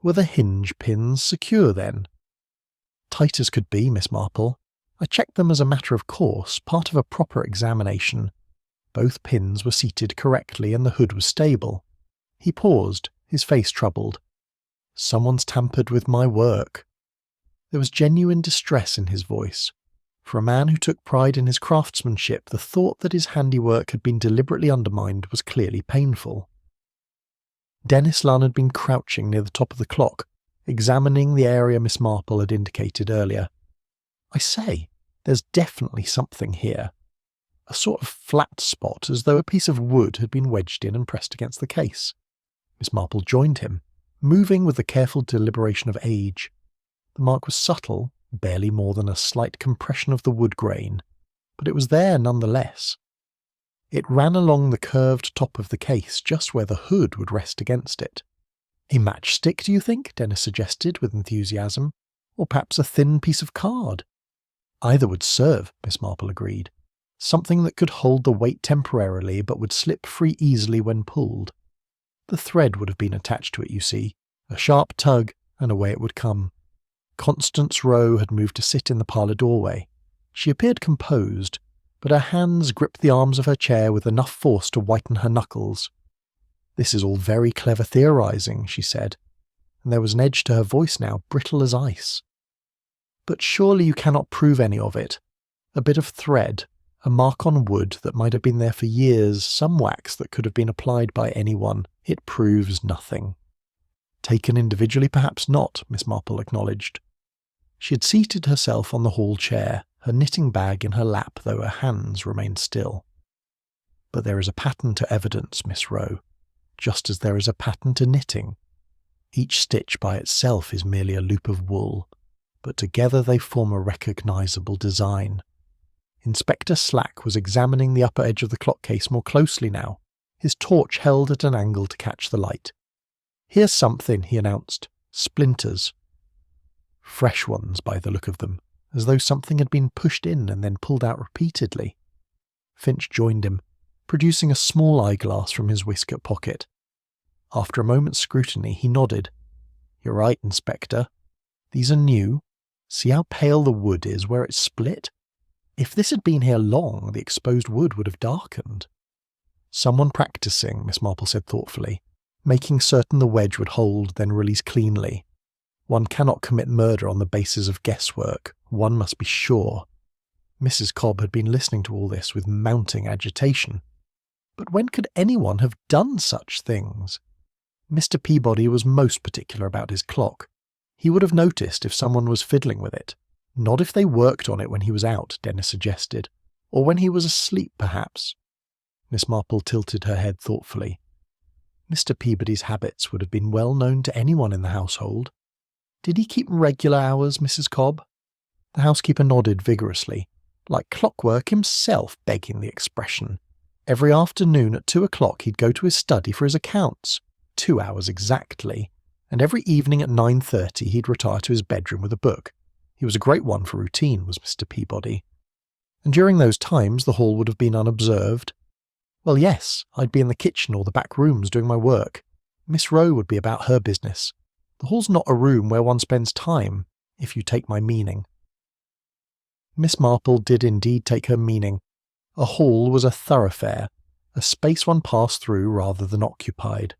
were the hinge pins secure then? Tight as could be, Miss Marple. I checked them as a matter of course, part of a proper examination. Both pins were seated correctly and the hood was stable. He paused, his face troubled. Someone's tampered with my work. There was genuine distress in his voice. For a man who took pride in his craftsmanship, the thought that his handiwork had been deliberately undermined was clearly painful. Dennis Lunn had been crouching near the top of the clock, examining the area Miss Marple had indicated earlier. I say, there's definitely something here. A sort of flat spot, as though a piece of wood had been wedged in and pressed against the case. Miss Marple joined him, moving with the careful deliberation of age. The mark was subtle, barely more than a slight compression of the wood grain, but it was there nonetheless. It ran along the curved top of the case, just where the hood would rest against it. A matchstick, do you think? Dennis suggested with enthusiasm. Or perhaps a thin piece of card? Either would serve, Miss Marple agreed. Something that could hold the weight temporarily but would slip free easily when pulled. The thread would have been attached to it, you see, a sharp tug, and away it would come. Constance Rowe had moved to sit in the parlour doorway. She appeared composed, but her hands gripped the arms of her chair with enough force to whiten her knuckles. This is all very clever theorising, she said, and there was an edge to her voice now, brittle as ice. But surely you cannot prove any of it. A bit of thread, a mark on wood that might have been there for years, some wax that could have been applied by anyone. It proves nothing. Taken individually, perhaps not, Miss Marple acknowledged. She had seated herself on the hall chair, her knitting bag in her lap, though her hands remained still. But there is a pattern to evidence, Miss Rowe, just as there is a pattern to knitting. Each stitch by itself is merely a loop of wool, but together they form a recognisable design. Inspector Slack was examining the upper edge of the clock case more closely now, his torch held at an angle to catch the light. Here's something, he announced. Splinters. Fresh ones by the look of them, as though something had been pushed in and then pulled out repeatedly. Finch joined him, producing a small eyeglass from his waistcoat pocket. After a moment's scrutiny, he nodded. You're right, Inspector. These are new. See how pale the wood is where it's split? If this had been here long, the exposed wood would have darkened. Someone practising, Miss Marple said thoughtfully, making certain the wedge would hold, then release cleanly. One cannot commit murder on the basis of guesswork. One must be sure. Mrs. Cobb had been listening to all this with mounting agitation. But when could anyone have done such things? Mr. Peabody was most particular about his clock. He would have noticed if someone was fiddling with it. Not if they worked on it when he was out, Dennis suggested. Or when he was asleep, perhaps. Miss Marple tilted her head thoughtfully. Mr. Peabody's habits would have been well known to anyone in the household. Did he keep regular hours, Mrs. Cobb? The housekeeper nodded vigorously. Like clockwork himself, begging the expression. Every afternoon at 2 o'clock he'd go to his study for his accounts, 2 hours exactly, and every evening at 9:30 he'd retire to his bedroom with a book. He was a great one for routine, was Mr. Peabody. And during those times the hall would have been unobserved. Well, yes, I'd be in the kitchen or the back rooms doing my work. Miss Rowe would be about her business. The hall's not a room where one spends time, if you take my meaning. Miss Marple did indeed take her meaning. A hall was a thoroughfare, a space one passed through rather than occupied.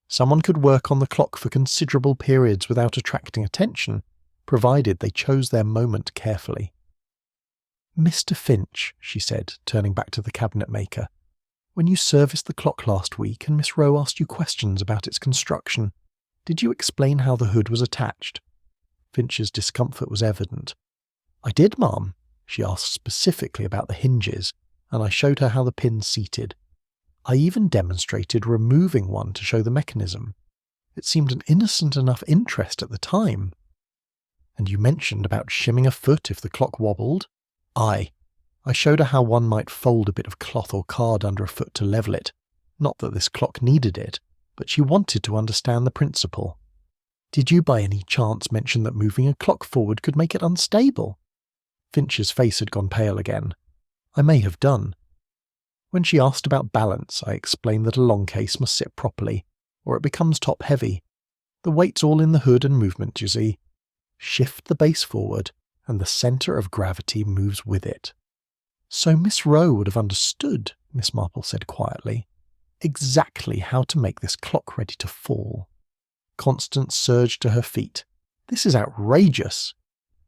Someone could work on the clock for considerable periods without attracting attention, provided they chose their moment carefully. Mr. Finch, she said, turning back to the cabinet maker, when you serviced the clock last week and Miss Rowe asked you questions about its construction, Did you explain how the hood was attached?" Finch's discomfort was evident. "I did, ma'am. She asked specifically about the hinges, and I showed her how the pins seated. I even demonstrated removing one to show the mechanism. It seemed an innocent enough interest at the time." "And you mentioned about shimming a foot if the clock wobbled?" "Aye. I showed her how one might fold a bit of cloth or card under a foot to level it. Not that this clock needed it, but she wanted to understand the principle." "Did you by any chance mention that moving a clock forward could make it unstable?" Finch's face had gone pale again. "I may have done. When she asked about balance, I explained that a long case must sit properly, or it becomes top-heavy. The weight's all in the hood and movement, you see. Shift the base forward, and the centre of gravity moves with it." "So Miss Rowe would have understood," Miss Marple said quietly, "exactly how to make this clock ready to fall." Constance surged to her feet. "This is outrageous.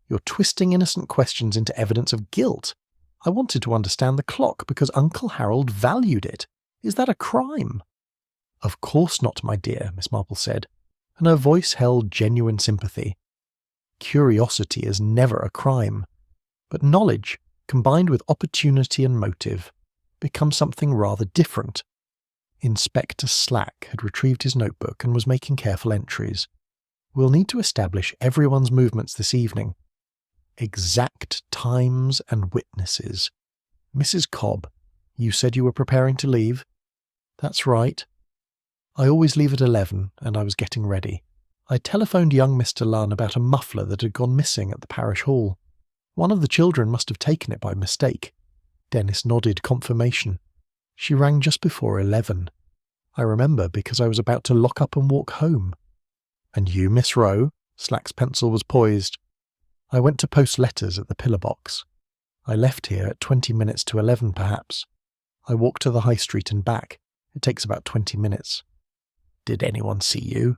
You're twisting innocent questions into evidence of guilt. I wanted to understand the clock because Uncle Harold valued it. Is that a crime?" "Of course not, my dear," Miss Marple said, and her voice held genuine sympathy. "Curiosity is never a crime, but knowledge, combined with opportunity and motive, becomes something rather different." Inspector Slack had retrieved his notebook and was making careful entries. "We'll need to establish everyone's movements this evening. Exact times and witnesses. Mrs. Cobb, you said you were preparing to leave?" "That's right. I always leave at 11, and I was getting ready. I telephoned young Mr. Lunn about a muffler that had gone missing at the parish hall. One of the children must have taken it by mistake." Dennis nodded confirmation. "She rang just before 11. I remember because I was about to lock up and walk home." "And you, Miss Rowe?" Slack's pencil was poised. "I went to post letters at the pillar box. I left here at 20 minutes to 11 perhaps. I walked to the high street and back. It takes about 20 minutes. "Did anyone see you?"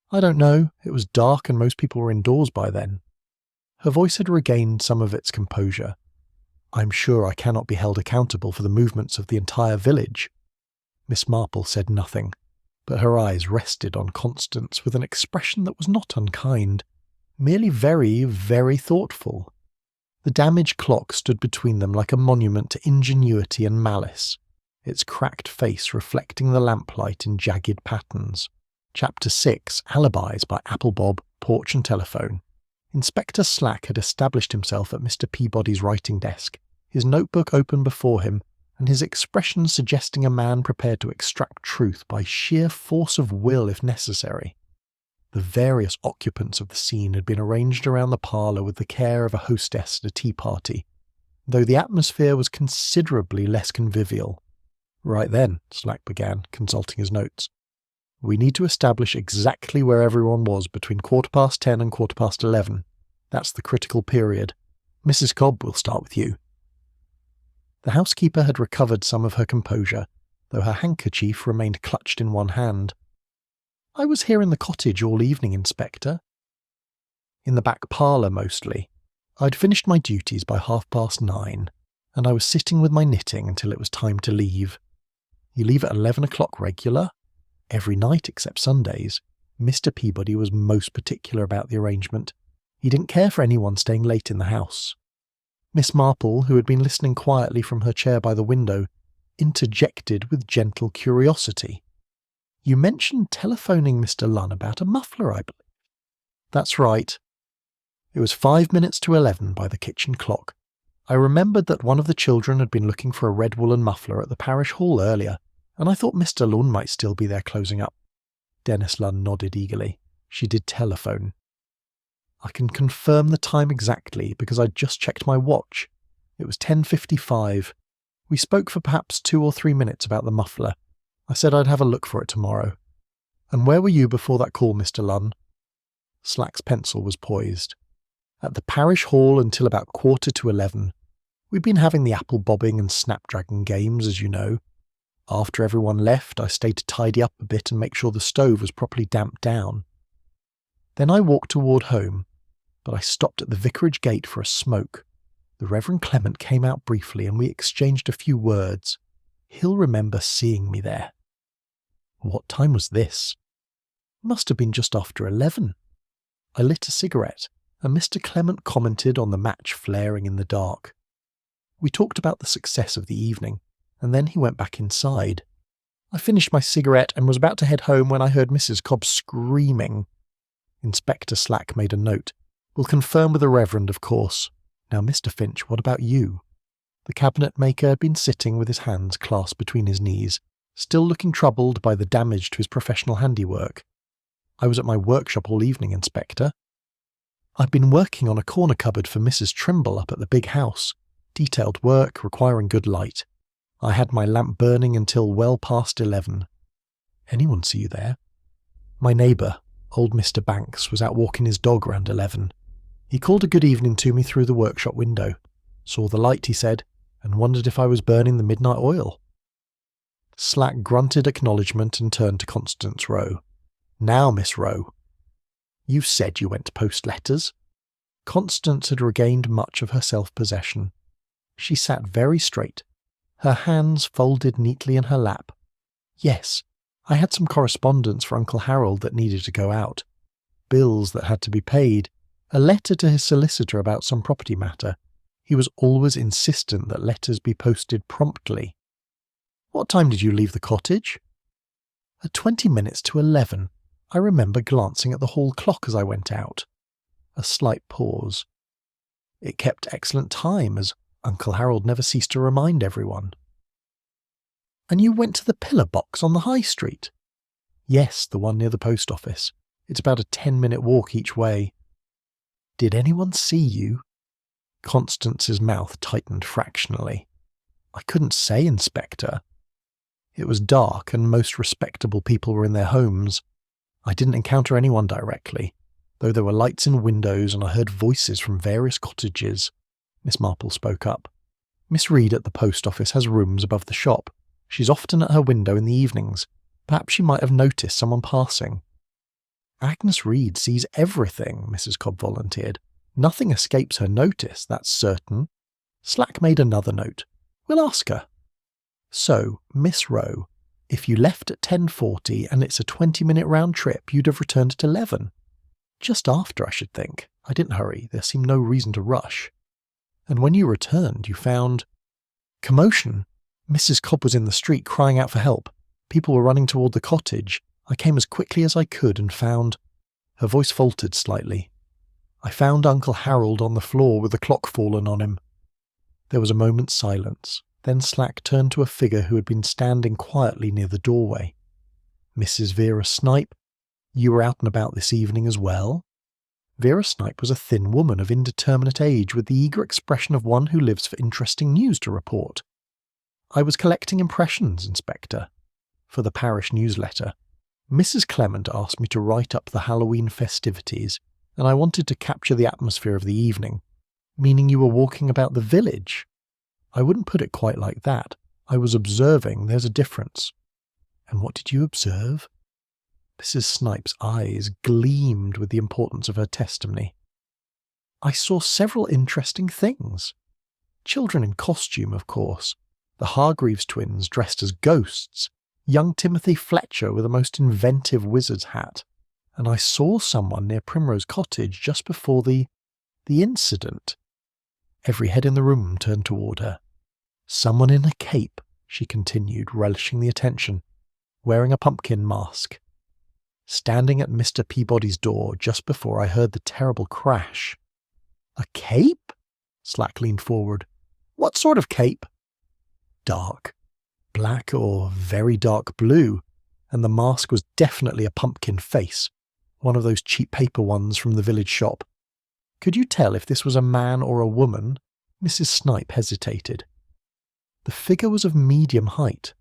"I don't know. It was dark and most people were indoors by then." Her voice had regained some of its composure. "I'm sure I cannot be held accountable for the movements of the entire village." Miss Marple said nothing, but her eyes rested on Constance with an expression that was not unkind, merely very, very thoughtful. The damaged clock stood between them like a monument to ingenuity and malice, its cracked face reflecting the lamplight in jagged patterns. Chapter 6, Alibis by Applebob, Porch and Telephone. Inspector Slack had established himself at Mr. Peabody's writing desk, his notebook open before him, and his expression suggesting a man prepared to extract truth by sheer force of will if necessary. The various occupants of the scene had been arranged around the parlour with the care of a hostess at a tea party, though the atmosphere was considerably less convivial. "Right then," Slack began, consulting his notes. "We need to establish exactly where everyone was between 10:15 and 11:15. That's the critical period. Mrs. Cobb, will start with you." The housekeeper had recovered some of her composure, though her handkerchief remained clutched in one hand. "I was here in the cottage all evening, Inspector." "In the back parlour, mostly. I'd finished my duties by 9:30, and I was sitting with my knitting until it was time to leave." "You leave at 11 o'clock regular?" "Every night except Sundays." Mr. Peabody was most particular about the arrangement. He didn't care for anyone staying late in the house. Miss Marple, who had been listening quietly from her chair by the window, interjected with gentle curiosity. "You mentioned telephoning Mr. Lunn about a muffler, I believe." "That's right. It was 5 minutes to 11 by the kitchen clock. I remembered that one of the children had been looking for a red woolen muffler at the parish hall earlier, and I thought Mr. Lunn might still be there closing up." Dennis Lunn nodded eagerly. "She did telephone." "I can confirm the time exactly because I'd just checked my watch. It was 10:55. We spoke for perhaps 2 or 3 minutes about the muffler. I said I'd have a look for it tomorrow." "And where were you before that call, Mr. Lunn?" Slack's pencil was poised. "At the parish hall until about 11:15. We'd been having the apple bobbing and Snapdragon games, as you know. After everyone left, I stayed to tidy up a bit and make sure the stove was properly damped down. Then I walked toward home, but I stopped at the vicarage gate for a smoke. The Reverend Clement came out briefly and we exchanged a few words. He'll remember seeing me there." "What time was this?" Must have been just after 11. I lit a cigarette, and Mr. Clement commented on the match flaring in the dark. We talked about the success of the evening, and then he went back inside. I finished my cigarette and was about to head home when I heard Mrs. Cobb screaming. Inspector Slack made a note. We'll confirm with the Reverend, of course. Now, Mr. Finch, what about you? The cabinet maker had been sitting with his hands clasped between his knees, still looking troubled by the damage to his professional handiwork. I was at my workshop all evening, Inspector. I'd been working on a corner cupboard for Mrs. Trimble up at the big house. Detailed work requiring good light. I had my lamp burning until well past 11. Anyone see you there? My neighbour, old Mr. Banks, was out walking his dog round 11. He called a good evening to me through the workshop window. Saw the light, he said, and wondered if I was burning the midnight oil. Slack grunted acknowledgement and turned to Constance Rowe. Now, Miss Rowe. You said you went to post letters. Constance had regained much of her self-possession. She sat very straight, her hands folded neatly in her lap. Yes, I had some correspondence for Uncle Harold that needed to go out. Bills that had to be paid. A letter to his solicitor about some property matter. He was always insistent that letters be posted promptly. What time did you leave the cottage? At 20 minutes to 11. I remember glancing at the hall clock as I went out. A slight pause. It kept excellent time, as Uncle Harold never ceased to remind everyone. And you went to the pillar box on the high street? Yes, the one near the post office. It's about a 10-minute walk each way. Did anyone see you? Constance's mouth tightened fractionally. I couldn't say, Inspector. It was dark and most respectable people were in their homes. I didn't encounter anyone directly, though there were lights in windows and I heard voices from various cottages. Miss Marple spoke up. Miss Reed at the post office has rooms above the shop. She's often at her window in the evenings. Perhaps she might have noticed someone passing. Agnes Reed sees everything, Mrs. Cobb volunteered. Nothing escapes her notice, that's certain. Slack made another note. We'll ask her. So, Miss Rowe, if you left at 10:40 and it's a 20-minute round trip, you'd have returned at 11. Just after, I should think. I didn't hurry. There seemed no reason to rush. And when you returned, you found commotion. Mrs. Cobb was in the street crying out for help. People were running toward the cottage. I came as quickly as I could and found... Her voice faltered slightly. I found Uncle Harold on the floor with the clock fallen on him. There was a moment's silence. Then Slack turned to a figure who had been standing quietly near the doorway. Mrs. Vera Snipe, you were out and about this evening as well? Vera Snipe was a thin woman of indeterminate age with the eager expression of one who lives for interesting news to report. I was collecting impressions, Inspector, for the parish newsletter. Mrs. Clement asked me to write up the Halloween festivities, and I wanted to capture the atmosphere of the evening, meaning you were walking about the village. I wouldn't put it quite like that. I was observing. There's a difference. And what did you observe? Mrs. Snipe's eyes gleamed with the importance of her testimony. I saw several interesting things. Children in costume, of course. The Hargreaves twins dressed as ghosts. Young Timothy Fletcher with a most inventive wizard's hat. And I saw someone near Primrose Cottage just before the incident. Every head in the room turned toward her. Someone in a cape, she continued, relishing the attention, wearing a pumpkin mask. Standing at Mr. Peabody's door just before I heard the terrible crash. A cape? Slack leaned forward. What sort of cape? Dark. Black or very dark blue, and the mask was definitely a pumpkin face, one of those cheap paper ones from the village shop. Could you tell if this was a man or a woman? Mrs. Snipe hesitated. The figure was of medium height.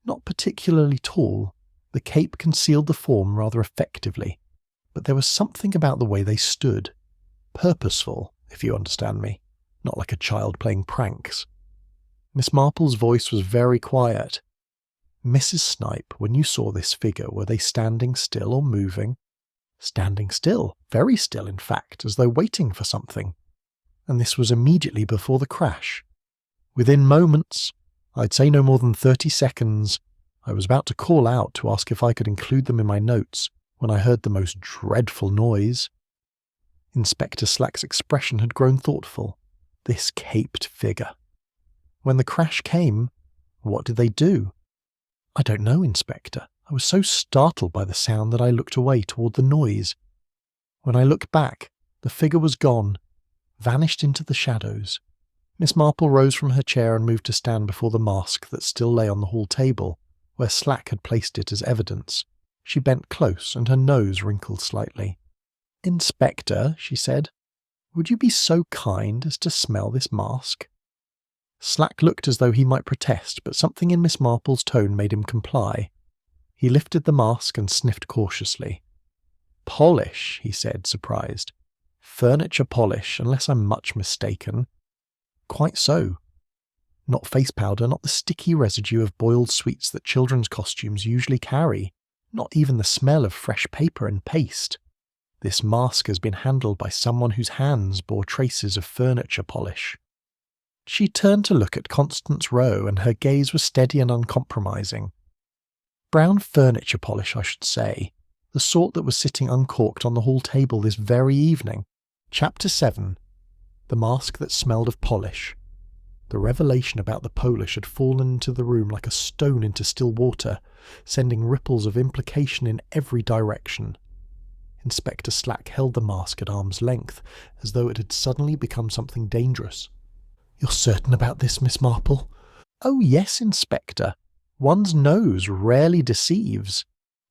Not particularly tall. The cape concealed the form rather effectively, but there was something about the way they stood. Purposeful, if you understand me. Not like a child playing pranks. Miss Marple's voice was very quiet. Mrs. Snipe, when you saw this figure, were they standing still or moving? Standing still, very still in fact, as though waiting for something. And this was immediately before the crash. Within moments, I'd say no more than 30 seconds, I was about to call out to ask if I could include them in my notes, when I heard the most dreadful noise." Inspector Slack's expression had grown thoughtful. This caped figure. "When the crash came, what did they do?" "I don't know, Inspector. I was so startled by the sound that I looked away toward the noise. When I looked back, the figure was gone, vanished into the shadows." Miss Marple rose from her chair and moved to stand before the mask that still lay on the hall table, where Slack had placed it as evidence. She bent close and her nose wrinkled slightly. "Inspector," she said, "would you be so kind as to smell this mask?" Slack looked as though he might protest, but something in Miss Marple's tone made him comply. He lifted the mask and sniffed cautiously. "Polish," he said, surprised. "Furniture polish, unless I'm much mistaken." "Quite so. Not face powder, not the sticky residue of boiled sweets that children's costumes usually carry, not even the smell of fresh paper and paste. This mask has been handled by someone whose hands bore traces of furniture polish." She turned to look at Constance Rowe, and her gaze was steady and uncompromising. "Brown furniture polish, I should say. The sort that was sitting uncorked on the hall table this very evening." Chapter 7. The Mask That Smelled of Polish. The revelation about the Polish had fallen into the room like a stone into still water, sending ripples of implication in every direction. Inspector Slack held the mask at arm's length, as though it had suddenly become something dangerous. "You're certain about this, Miss Marple?" "Oh yes, Inspector. One's nose rarely deceives.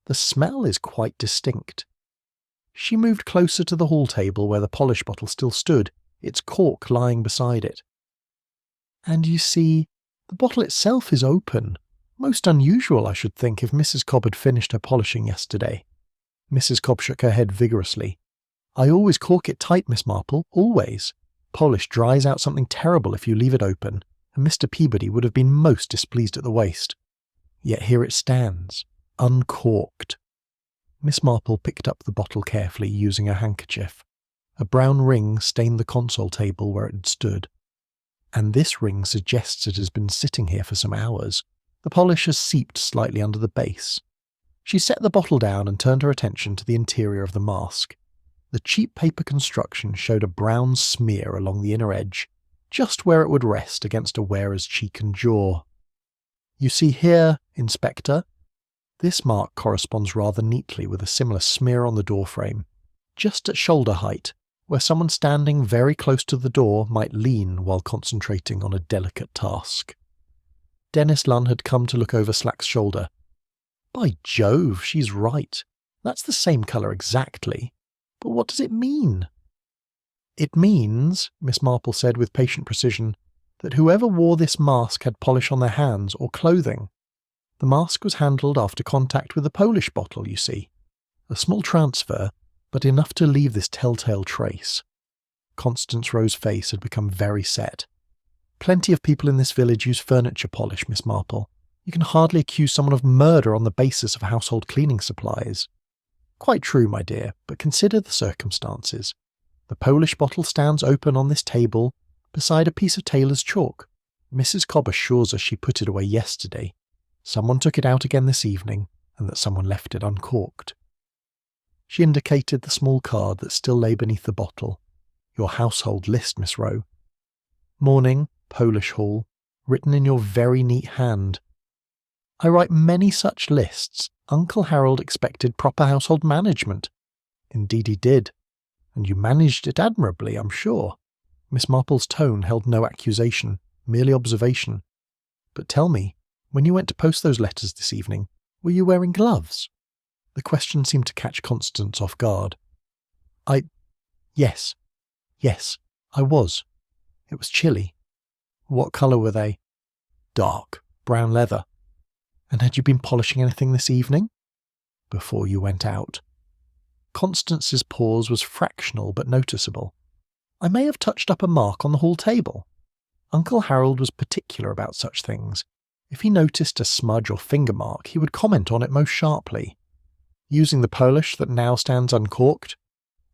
The smell is quite distinct." She moved closer to the hall table where the polish bottle still stood, its cork lying beside it. "And you see, the bottle itself is open. Most unusual, I should think, if Mrs. Cobb had finished her polishing yesterday." Mrs. Cobb shook her head vigorously. "I always cork it tight, Miss Marple, always. Polish dries out something terrible if you leave it open, and Mr. Peabody would have been most displeased at the waste. Yet here it stands, uncorked." Miss Marple picked up the bottle carefully, using her handkerchief. A brown ring stained the console table where it had stood. "And this ring suggests it has been sitting here for some hours. The polish has seeped slightly under the base." She set the bottle down and turned her attention to the interior of the mask. The cheap paper construction showed a brown smear along the inner edge, just where it would rest against a wearer's cheek and jaw. "You see here, Inspector? This mark corresponds rather neatly with a similar smear on the doorframe, just at shoulder height, where someone standing very close to the door might lean while concentrating on a delicate task." Dennis Lunn had come to look over Slack's shoulder. "By Jove, she's right. That's the same colour exactly. But what does it mean?" "It means," Miss Marple said with patient precision, "that whoever wore this mask had polish on their hands or clothing. The mask was handled after contact with the Polish bottle, you see. A small transfer, but enough to leave this telltale trace." Constance Rowe's face had become very set. "Plenty of people in this village use furniture polish, Miss Marple. You can hardly accuse someone of murder on the basis of household cleaning supplies." "Quite true, my dear, but consider the circumstances. The Polish bottle stands open on this table, beside a piece of tailor's chalk. Mrs. Cobb assures us she put it away yesterday. Someone took it out again this evening, and that someone left it uncorked." She indicated the small card that still lay beneath the bottle. "Your household list, Miss Rowe. Morning, Polish Hall, written in your very neat hand. I write many such lists. Uncle Harold expected proper household management." "Indeed he did. And you managed it admirably, I'm sure." Miss Marple's tone held no accusation, merely observation. "But tell me, when you went to post those letters this evening, were you wearing gloves?" The question seemed to catch Constance off guard. Yes, I was. It was chilly." "What colour were they?" "Dark, brown leather." "And had you been polishing anything this evening?" "Before you went out." Constance's pause was fractional but noticeable. "I may have touched up a mark on the hall table. Uncle Harold was particular about such things. If he noticed a smudge or finger mark, he would comment on it most sharply." "Using the polish that now stands uncorked?"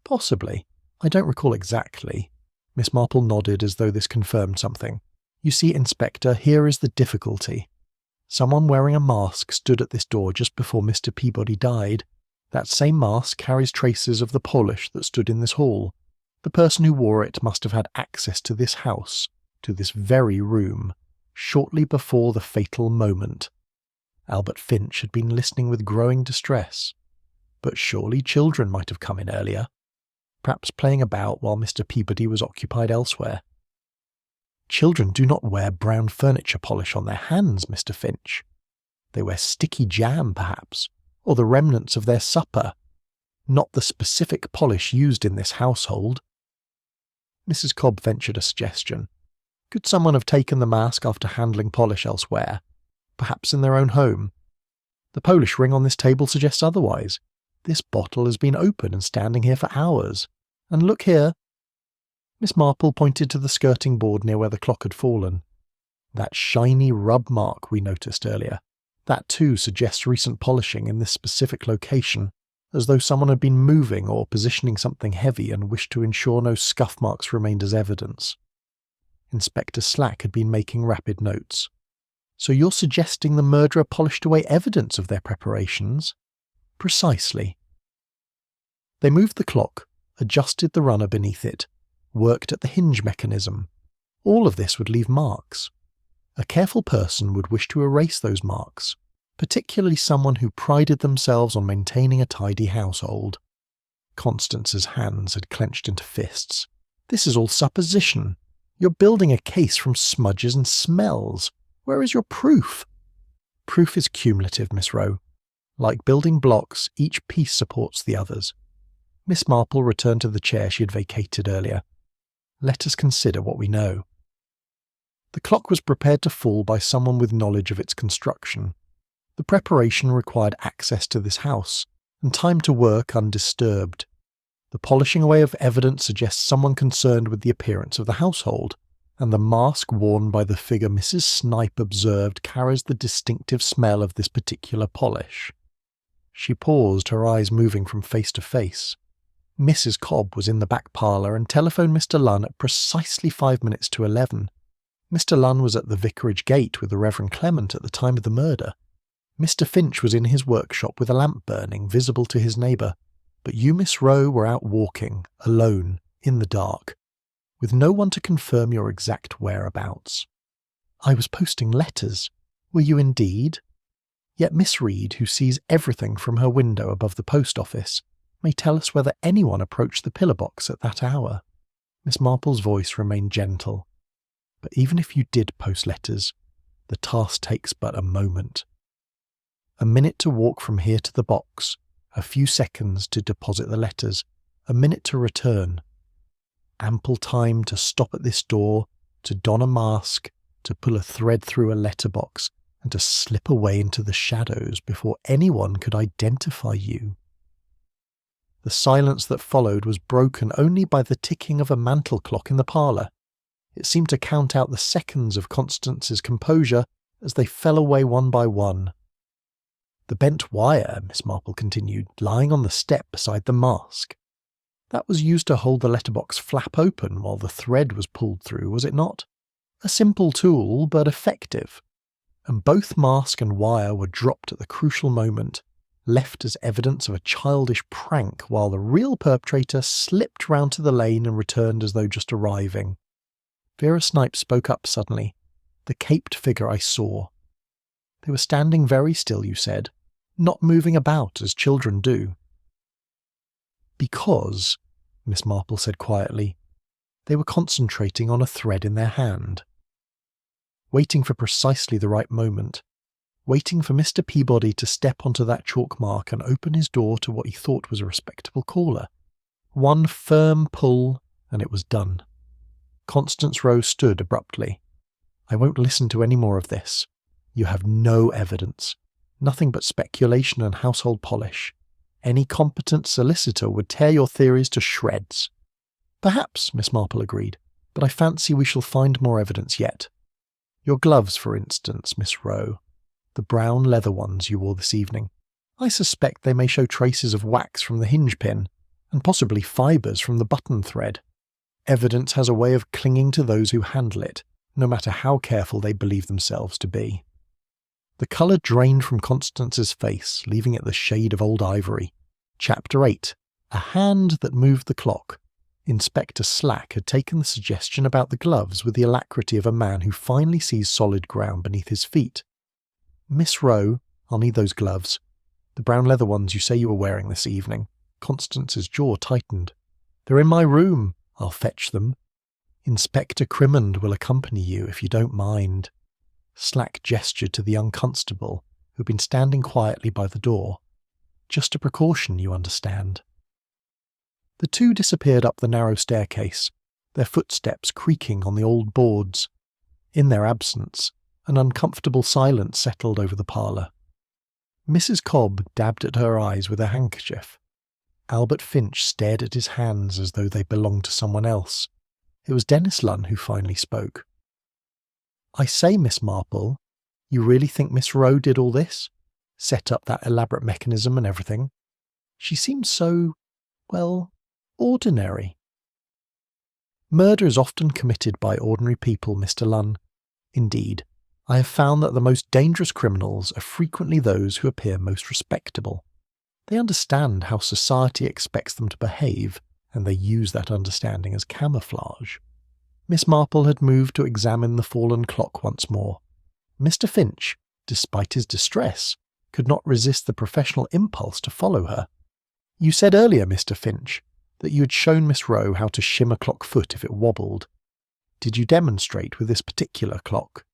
"Possibly. I don't recall exactly." Miss Marple nodded as though this confirmed something. "You see, Inspector, here is the difficulty. Someone wearing a mask stood at this door just before Mr. Peabody died. That same mask carries traces of the polish that stood in this hall. The person who wore it must have had access to this house, to this very room, shortly before the fatal moment. Albert Finch had been listening with growing distress. But surely children might have come in earlier, perhaps playing about while Mr. Peabody was occupied elsewhere. Children do not wear brown furniture polish on their hands, Mr. Finch. They wear sticky jam, perhaps, or the remnants of their supper, not the specific polish used in this household. Mrs. Cobb ventured a suggestion. Could someone have taken the mask after handling polish elsewhere, perhaps in their own home? The Polish ring on this table suggests otherwise. This bottle has been open and standing here for hours. And look here. Miss Marple pointed to the skirting board near where the clock had fallen. That shiny rub mark we noticed earlier. That too suggests recent polishing in this specific location, as though someone had been moving or positioning something heavy and wished to ensure no scuff marks remained as evidence. Inspector Slack had been making rapid notes. So you're suggesting the murderer polished away evidence of their preparations? Precisely. They moved the clock, adjusted the runner beneath it, worked at the hinge mechanism. All of this would leave marks. A careful person would wish to erase those marks, particularly someone who prided themselves on maintaining a tidy household. Constance's hands had clenched into fists. This is all supposition. You're building a case from smudges and smells. Where is your proof? Proof is cumulative, Miss Rowe. Like building blocks, each piece supports the others. Miss Marple returned to the chair she had vacated earlier. Let us consider what we know. The clock was prepared to fall by someone with knowledge of its construction. The preparation required access to this house, and time to work undisturbed. The polishing away of evidence suggests someone concerned with the appearance of the household, and the mask worn by the figure Mrs. Snipe observed carries the distinctive smell of this particular polish. She paused, her eyes moving from face to face. Mrs. Cobb was in the back parlour and telephoned Mr. Lunn at precisely 5 minutes to 11. Mr. Lunn was at the vicarage gate with the Reverend Clement at the time of the murder. Mr. Finch was in his workshop with a lamp burning, visible to his neighbour. But you, Miss Rowe, were out walking, alone, in the dark, with no one to confirm your exact whereabouts. I was posting letters. Were you indeed? Yet Miss Reed, who sees everything from her window above the post office, may tell us whether anyone approached the pillar box at that hour. Miss Marple's voice remained gentle. But even if you did post letters, the task takes but a moment. A minute to walk from here to the box, a few seconds to deposit the letters, a minute to return. Ample time to stop at this door, to don a mask, to pull a thread through a letterbox, and to slip away into the shadows before anyone could identify you. The silence that followed was broken only by the ticking of a mantel clock in the parlour. It seemed to count out the seconds of Constance's composure as they fell away one by one. The bent wire, Miss Marple continued, lying on the step beside the mask. That was used to hold the letterbox flap open while the thread was pulled through, was it not? A simple tool, but effective. And both mask and wire were dropped at the crucial moment, left as evidence of a childish prank while the real perpetrator slipped round to the lane and returned as though just arriving. Vera Snipe spoke up suddenly. The caped figure I saw. They were standing very still, you said, not moving about as children do. Because, Miss Marple said quietly, they were concentrating on a thread in their hand. Waiting for precisely the right moment. Waiting for Mr. Peabody to step onto that chalk mark and open his door to what he thought was a respectable caller. One firm pull, and it was done. Constance Rowe stood abruptly. I won't listen to any more of this. You have no evidence. Nothing but speculation and household polish. Any competent solicitor would tear your theories to shreds. Perhaps, Miss Marple agreed, but I fancy we shall find more evidence yet. Your gloves, for instance, Miss Rowe. The brown leather ones you wore this evening. I suspect they may show traces of wax from the Hinge-Pin, and possibly fibres from the button thread. Evidence has a way of clinging to those who handle it, no matter how careful they believe themselves to be. The colour drained from Constance's face, leaving it the shade of old ivory. Chapter 8. A Hand That Moved the Clock. Inspector Slack had taken the suggestion about the gloves with the alacrity of a man who finally sees solid ground beneath his feet. "Miss Rowe, I'll need those gloves. The brown leather ones you say you were wearing this evening." Constance's jaw tightened. "They're in my room. I'll fetch them. Inspector Crimmond will accompany you if you don't mind." Slack gestured to the young constable, who had been standing quietly by the door. "Just a precaution, you understand." The two disappeared up the narrow staircase, their footsteps creaking on the old boards. In their absence, an uncomfortable silence settled over the parlour. Mrs. Cobb dabbed at her eyes with a handkerchief. Albert Finch stared at his hands as though they belonged to someone else. It was Dennis Lunn who finally spoke. "I say, Miss Marple, you really think Miss Rowe did all this? Set up that elaborate mechanism and everything? She seems so, well, ordinary." "Murder is often committed by ordinary people, Mr. Lunn. Indeed, I have found that the most dangerous criminals are frequently those who appear most respectable. They understand how society expects them to behave, and they use that understanding as camouflage." Miss Marple had moved to examine the fallen clock once more. Mr. Finch, despite his distress, could not resist the professional impulse to follow her. "You said earlier, Mr. Finch, that you had shown Miss Rowe how to shim a clock foot if it wobbled. Did you demonstrate with this particular clock?"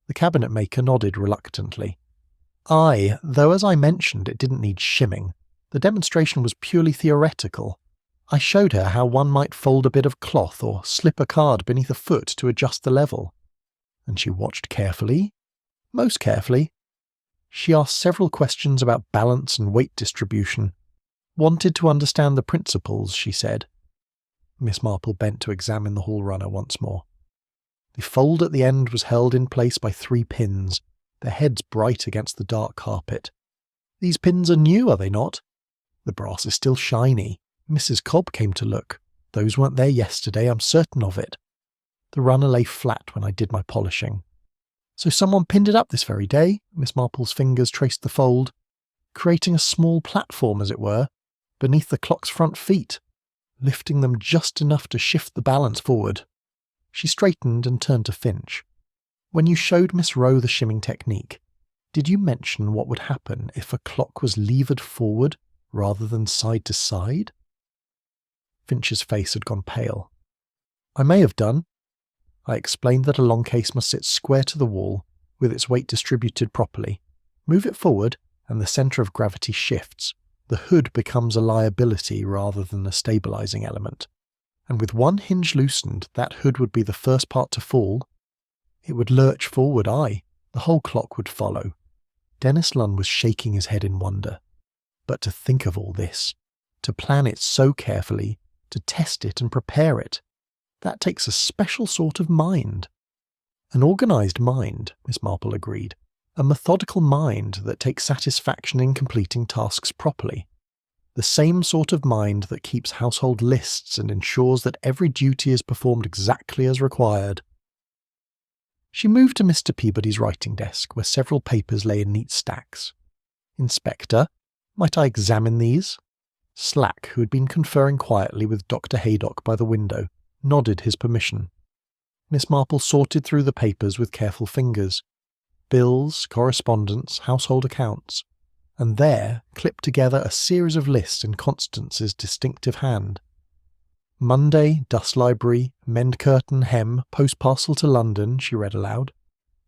The cabinet maker nodded reluctantly. "Aye, though as I mentioned it didn't need shimming. The demonstration was purely theoretical. I showed her how one might fold a bit of cloth or slip a card beneath a foot to adjust the level. And she watched carefully, most carefully. She asked several questions about balance and weight distribution. Wanted to understand the principles, she said." Miss Marple bent to examine the hall runner once more. The fold at the end was held in place by 3 pins, their heads bright against the dark carpet. "These pins are new, are they not?" "The brass is still shiny. Mrs. Cobb came to look. Those weren't there yesterday, I'm certain of it. The runner lay flat when I did my polishing." "So someone pinned it up this very day?" Miss Marple's fingers traced the fold, "creating a small platform, as it were, beneath the clock's front feet, lifting them just enough to shift the balance forward." She straightened and turned to Finch. "When you showed Miss Rowe the shimming technique, did you mention what would happen if a clock was levered forward rather than side to side?" Finch's face had gone pale. "I may have done. I explained that a long case must sit square to the wall, with its weight distributed properly. Move it forward, and the centre of gravity shifts. The hood becomes a liability rather than a stabilising element. And with one hinge loosened, that hood would be the first part to fall. It would lurch forward, aye. The whole clock would follow." Dennis Lunn was shaking his head in wonder. But to think of all this, to plan it so carefully, to test it and prepare it, that takes a special sort of mind. "An organised mind," Miss Marple agreed. "A methodical mind that takes satisfaction in completing tasks properly. The same sort of mind that keeps household lists and ensures that every duty is performed exactly as required." She moved to Mr. Peabody's writing desk, where several papers lay in neat stacks. "Inspector, might I examine these?" Slack, who had been conferring quietly with Dr. Haydock by the window, nodded his permission. Miss Marple sorted through the papers with careful fingers. Bills, correspondence, household accounts, and there clipped together a series of lists in Constance's distinctive hand. "Monday, dust library, mend curtain, hem, post parcel to London," she read aloud.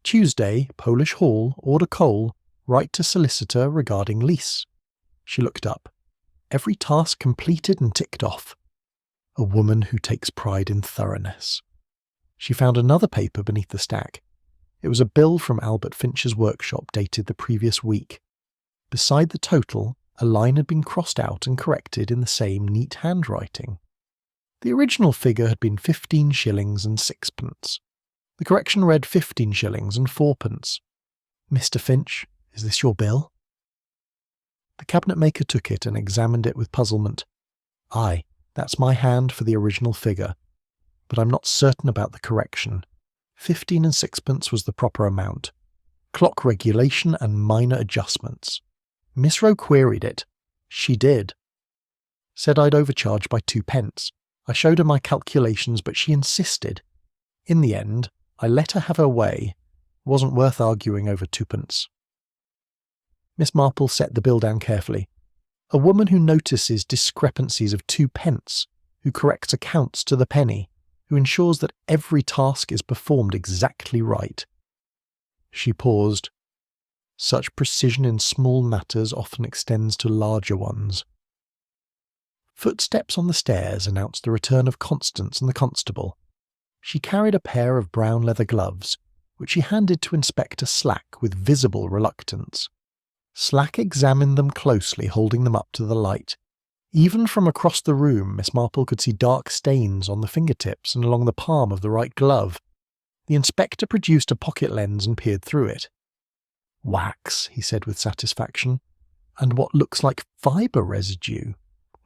"Tuesday, Polish Hall, order coal, write to solicitor regarding lease." She looked up. Every task completed and ticked off. A woman who takes pride in thoroughness. She found another paper beneath the stack. It was a bill from Albert Finch's workshop dated the previous week. Beside the total, a line had been crossed out and corrected in the same neat handwriting. The original figure had been 15 shillings and 6pence. The correction read 15 shillings and 4pence. "Mr. Finch, is this your bill?" The cabinet maker took it and examined it with puzzlement. "Aye, that's my hand for the original figure, but I'm not certain about the correction. 15 and 6pence was the proper amount. Clock regulation and minor adjustments. Miss Rowe queried it. She did. Said I'd overcharged by 2p. I showed her my calculations, but she insisted. In the end, I let her have her way. Wasn't worth arguing over 2p. Miss Marple set the bill down carefully. A woman who notices discrepancies of 2p, who corrects accounts to the penny, who ensures that every task is performed exactly right. She paused. Such precision in small matters often extends to larger ones. Footsteps on the stairs announced the return of Constance and the constable. She carried a pair of brown leather gloves, which she handed to Inspector Slack with visible reluctance. Slack examined them closely, holding them up to the light. Even from across the room, Miss Marple could see dark stains on the fingertips and along the palm of the right glove. The inspector produced a pocket lens and peered through it. "Wax," he said with satisfaction, "and what looks like fibre residue.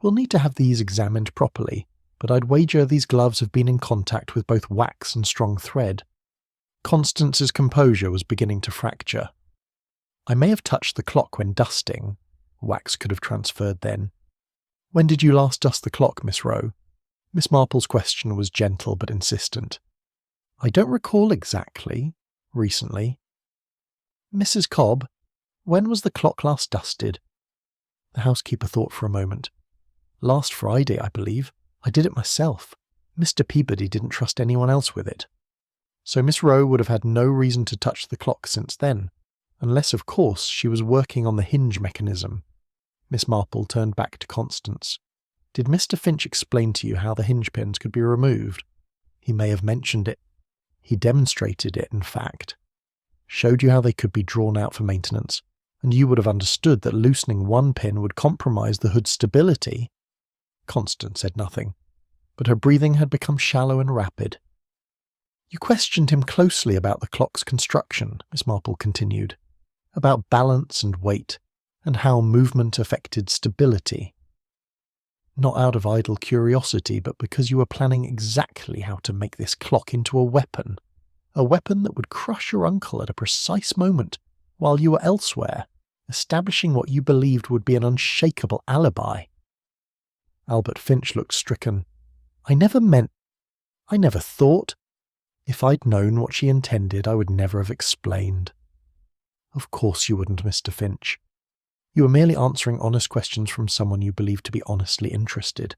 We'll need to have these examined properly, but I'd wager these gloves have been in contact with both wax and strong thread." Constance's composure was beginning to fracture. "I may have touched the clock when dusting. Wax could have transferred then." "When did you last dust the clock, Miss Rowe?" Miss Marple's question was gentle but insistent. "I don't recall exactly. Recently." "Mrs. Cobb, when was the clock last dusted?" The housekeeper thought for a moment. "Last Friday, I believe. I did it myself. Mr. Peabody didn't trust anyone else with it." So Miss Rowe would have had no reason to touch the clock since then, unless, of course, she was working on the hinge mechanism. Miss Marple turned back to Constance. "Did Mr. Finch explain to you how the hinge pins could be removed?" "He may have mentioned it. He demonstrated it, in fact. Showed you how they could be drawn out for maintenance, and you would have understood that loosening one pin would compromise the hood's stability." Constance said nothing, but her breathing had become shallow and rapid. "You questioned him closely about the clock's construction," Miss Marple continued, "about balance and weight, and how movement affected stability. Not out of idle curiosity, but because you were planning exactly how to make this clock into a weapon that would crush your uncle at a precise moment while you were elsewhere, establishing what you believed would be an unshakable alibi." Albert Finch looked stricken. I never thought. If I'd known what she intended, I would never have explained." "Of course you wouldn't, Mr. Finch. You were merely answering honest questions from someone you believed to be honestly interested.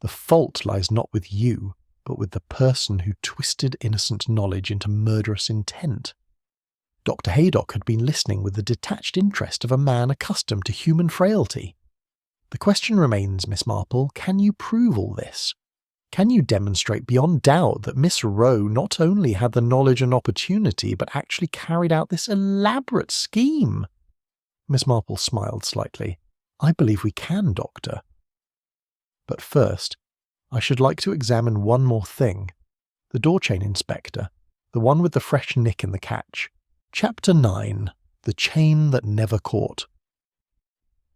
The fault lies not with you, but with the person who twisted innocent knowledge into murderous intent." Dr. Haydock had been listening with the detached interest of a man accustomed to human frailty. "The question remains, Miss Marple, can you prove all this? Can you demonstrate beyond doubt that Miss Rowe not only had the knowledge and opportunity, but actually carried out this elaborate scheme?" Miss Marple smiled slightly. "I believe we can, Doctor. But first, I should like to examine one more thing. The door chain, Inspector. The one with the fresh nick in the catch. Chapter 9. The Chain That Never Caught.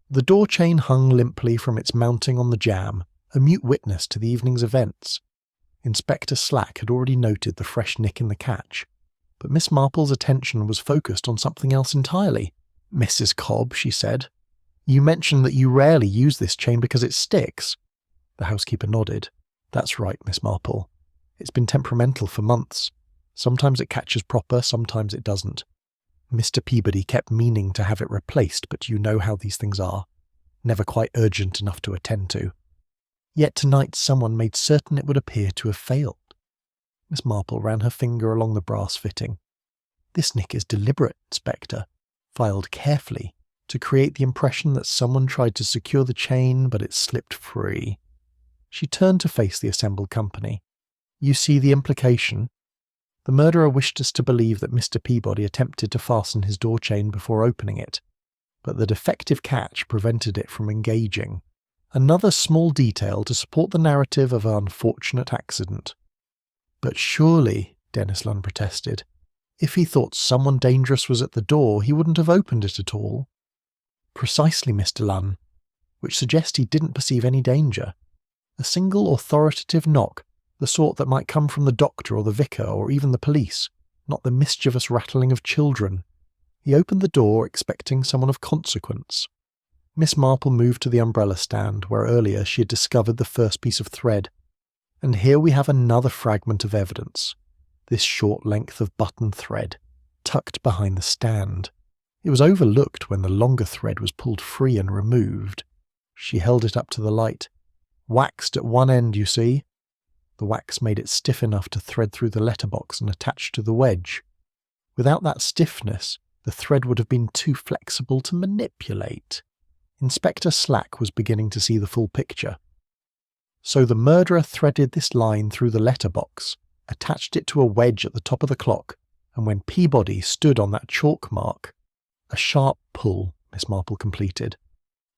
The door chain hung limply from its mounting on the jamb, a mute witness to the evening's events. Inspector Slack had already noted the fresh nick in the catch, but Miss Marple's attention was focused on something else entirely. "Mrs. Cobb," she said, "you mentioned that you rarely use this chain because it sticks." The housekeeper nodded. "That's right, Miss Marple. It's been temperamental for months. Sometimes it catches proper, sometimes it doesn't. Mr. Peabody kept meaning to have it replaced, but you know how these things are. Never quite urgent enough to attend to. Yet tonight someone made certain it would appear to have failed." Miss Marple ran her finger along the brass fitting. "This nick is deliberate, Inspector, filed carefully, to create the impression that someone tried to secure the chain, but it slipped free." She turned to face the assembled company. "You see the implication? The murderer wished us to believe that Mr. Peabody attempted to fasten his door chain before opening it, but the defective catch prevented it from engaging. Another small detail to support the narrative of an unfortunate accident." "But surely," Dennis Lunn protested, "if he thought someone dangerous was at the door, he wouldn't have opened it at all." "Precisely, Mr. Lunn, which suggests he didn't perceive any danger. A single authoritative knock, the sort that might come from the doctor or the vicar or even the police, not the mischievous rattling of children. He opened the door expecting someone of consequence." Miss Marple moved to the umbrella stand where earlier she had discovered the first piece of thread. And here we have another fragment of evidence. This short length of button thread, tucked behind the stand. It was overlooked when the longer thread was pulled free and removed. She held it up to the light. Waxed at one end, you see. The wax made it stiff enough to thread through the letterbox and attach to the wedge. Without that stiffness, the thread would have been too flexible to manipulate. Inspector Slack was beginning to see the full picture. So the murderer threaded this line through the letterbox, attached it to a wedge at the top of the clock, and when Peabody stood on that chalk mark, a sharp pull, Miss Marple completed.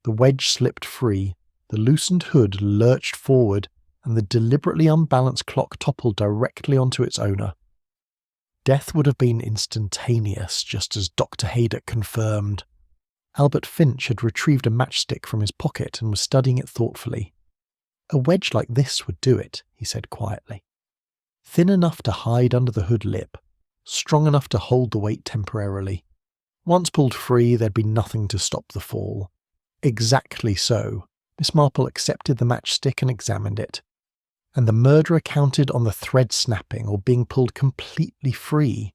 The wedge slipped free, the loosened hood lurched forward, and the deliberately unbalanced clock toppled directly onto its owner. Death would have been instantaneous, just as Dr. Haydock confirmed. Albert Finch had retrieved a matchstick from his pocket and was studying it thoughtfully. A wedge like this would do it, he said quietly. Thin enough to hide under the hood lip, strong enough to hold the weight temporarily. Once pulled free, there'd be nothing to stop the fall. Exactly so. Miss Marple accepted the matchstick and examined it. And the murderer counted on the thread snapping or being pulled completely free,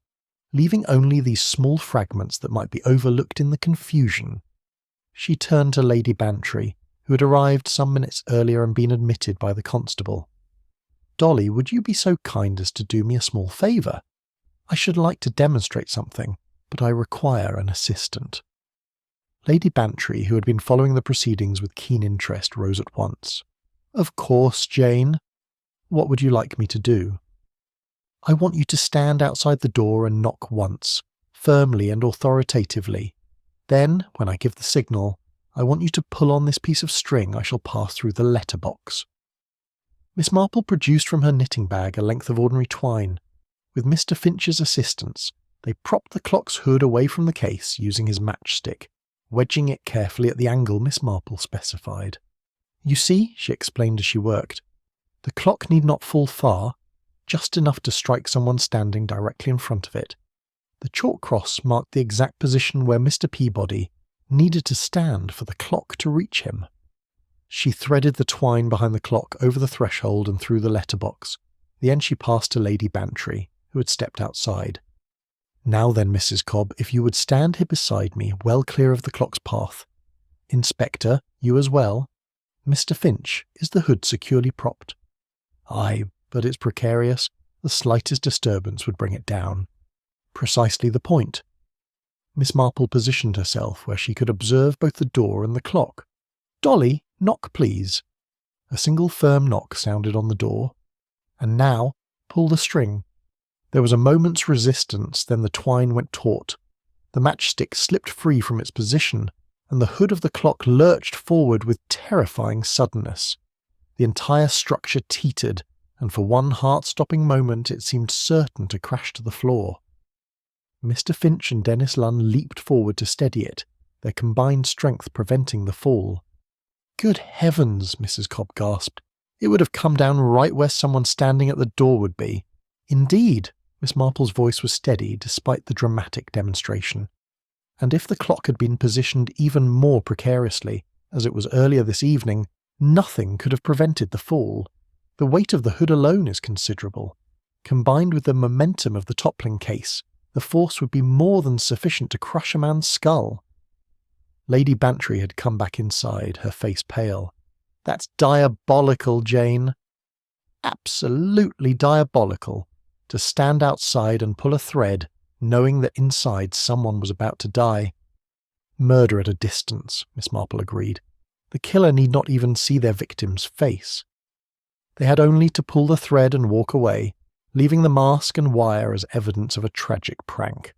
leaving only these small fragments that might be overlooked in the confusion. She turned to Lady Bantry, who had arrived some minutes earlier and been admitted by the constable. "Dolly, would you be so kind as to do me a small favour? I should like to demonstrate something, but I require an assistant." Lady Bantry, who had been following the proceedings with keen interest, rose at once. "Of course, Jane. What would you like me to do?" "I want you to stand outside the door and knock once, firmly and authoritatively. Then, when I give the signal, I want you to pull on this piece of string I shall pass through the letterbox." Miss Marple produced from her knitting bag a length of ordinary twine. With Mr. Finch's assistance, they propped the clock's hood away from the case using his matchstick, wedging it carefully at the angle Miss Marple specified. "You see," she explained as she worked, "the clock need not fall far, just enough to strike someone standing directly in front of it. The chalk cross marked the exact position where Mr. Peabody needed to stand for the clock to reach him." She threaded the twine behind the clock over the threshold and through the letterbox. The end she passed to Lady Bantry, who had stepped outside. "Now then, Mrs. Cobb, if you would stand here beside me, well clear of the clock's path. Inspector, you as well. Mr. Finch, is the hood securely propped?" "Aye, but it's precarious. The slightest disturbance would bring it down." "Precisely the point." Miss Marple positioned herself where she could observe both the door and the clock. "Dolly, knock please." A single firm knock sounded on the door. "And now, pull the string." There was a moment's resistance, then the twine went taut. The matchstick slipped free from its position, and the hood of the clock lurched forward with terrifying suddenness. The entire structure teetered, and for one heart-stopping moment it seemed certain to crash to the floor. Mr. Finch and Dennis Lunn leaped forward to steady it, their combined strength preventing the fall. "Good heavens," Mrs. Cobb gasped. "It would have come down right where someone standing at the door would be." "Indeed," Miss Marple's voice was steady despite the dramatic demonstration. "And if the clock had been positioned even more precariously, as it was earlier this evening, nothing could have prevented the fall. The weight of the hood alone is considerable. Combined with the momentum of the toppling case, the force would be more than sufficient to crush a man's skull." Lady Bantry had come back inside, her face pale. "That's diabolical, Jane." "Absolutely diabolical. To stand outside and pull a thread, knowing that inside someone was about to die." "Murder at a distance," Miss Marple agreed. "The killer need not even see their victim's face. They had only to pull the thread and walk away, leaving the mask and wire as evidence of a tragic prank."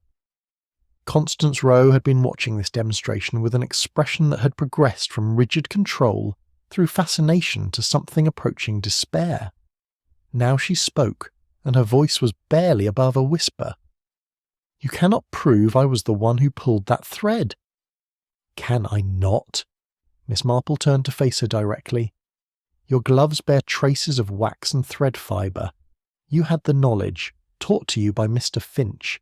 Constance Rowe had been watching this demonstration with an expression that had progressed from rigid control through fascination to something approaching despair. Now she spoke, and her voice was barely above a whisper. "You cannot prove I was the one who pulled that thread." "Can I not?" Miss Marple turned to face her directly. "Your gloves bear traces of wax and thread fibre. You had the knowledge, taught to you by Mr. Finch.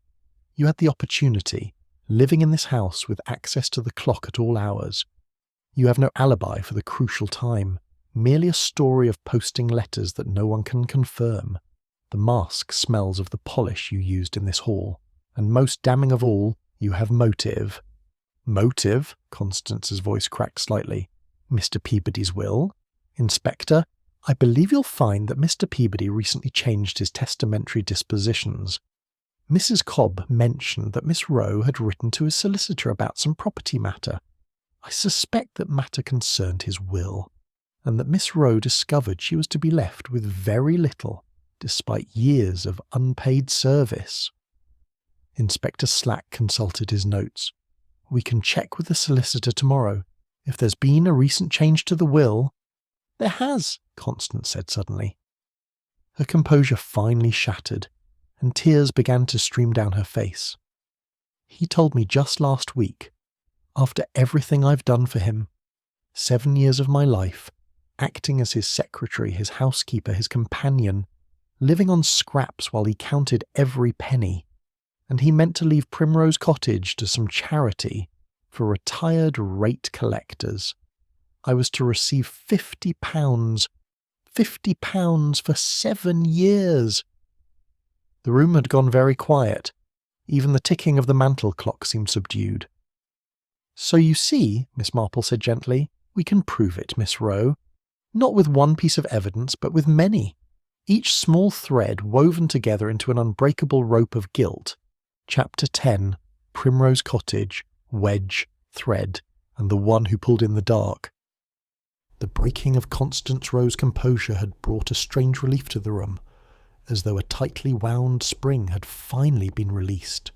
You had the opportunity, living in this house with access to the clock at all hours. You have no alibi for the crucial time, merely a story of posting letters that no one can confirm. The mask smells of the polish you used in this hall, and most damning of all, you have motive." "Motive?" Constance's voice cracked slightly. "Mr. Peabody's will? Inspector, I believe you'll find that Mr. Peabody recently changed his testamentary dispositions. Mrs. Cobb mentioned that Miss Rowe had written to his solicitor about some property matter. I suspect that matter concerned his will, and that Miss Rowe discovered she was to be left with very little, despite years of unpaid service." Inspector Slack consulted his notes. "We can check with the solicitor tomorrow. If there's been a recent change to the will—" "There has," Constance said suddenly. Her composure finally shattered, and tears began to stream down her face. "He told me just last week, after everything I've done for him, 7 years of my life, acting as his secretary, his housekeeper, his companion, living on scraps while he counted every penny, and he meant to leave Primrose Cottage to some charity for retired rate collectors. I was to receive £50. £50 for 7 years. The room had gone very quiet. Even the ticking of the mantel clock seemed subdued. "So you see," Miss Marple said gently, "we can prove it, Miss Rowe. Not with one piece of evidence, but with many. Each small thread woven together into an unbreakable rope of guilt. Chapter 10, Primrose Cottage, Wedge, Thread, and the one who pulled in the dark." The breaking of Constance Rowe's composure had brought a strange relief to the room, as though a tightly wound spring had finally been released.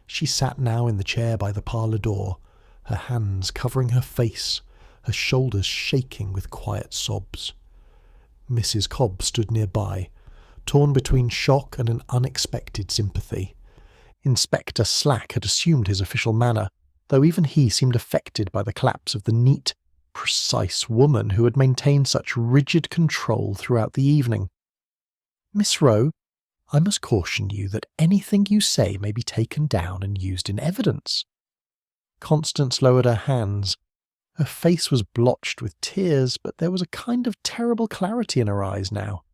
She sat now in the chair by the parlour door, her hands covering her face, her shoulders shaking with quiet sobs. Mrs. Cobb stood nearby, torn between shock and an unexpected sympathy. Inspector Slack had assumed his official manner, though even he seemed affected by the collapse of the neat, precise woman who had maintained such rigid control throughout the evening. "Miss Rowe, I must caution you that anything you say may be taken down and used in evidence." Constance lowered her hands. Her face was blotched with tears, but there was a kind of terrible clarity in her eyes now,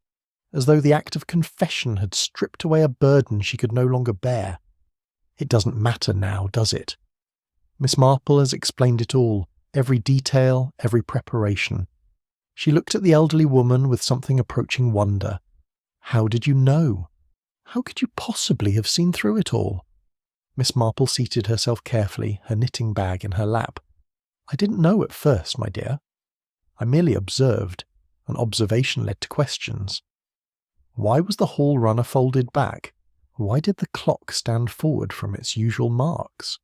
as though the act of confession had stripped away a burden she could no longer bear. "It doesn't matter now, does it? Miss Marple has explained it all, every detail, every preparation." She looked at the elderly woman with something approaching wonder. "How did you know? How could you possibly have seen through it all?" Miss Marple seated herself carefully, her knitting bag in her lap. "I didn't know at first, my dear. I merely observed, and observation led to questions. Why was the hall runner folded back? Why did the clock stand forward from its usual marks?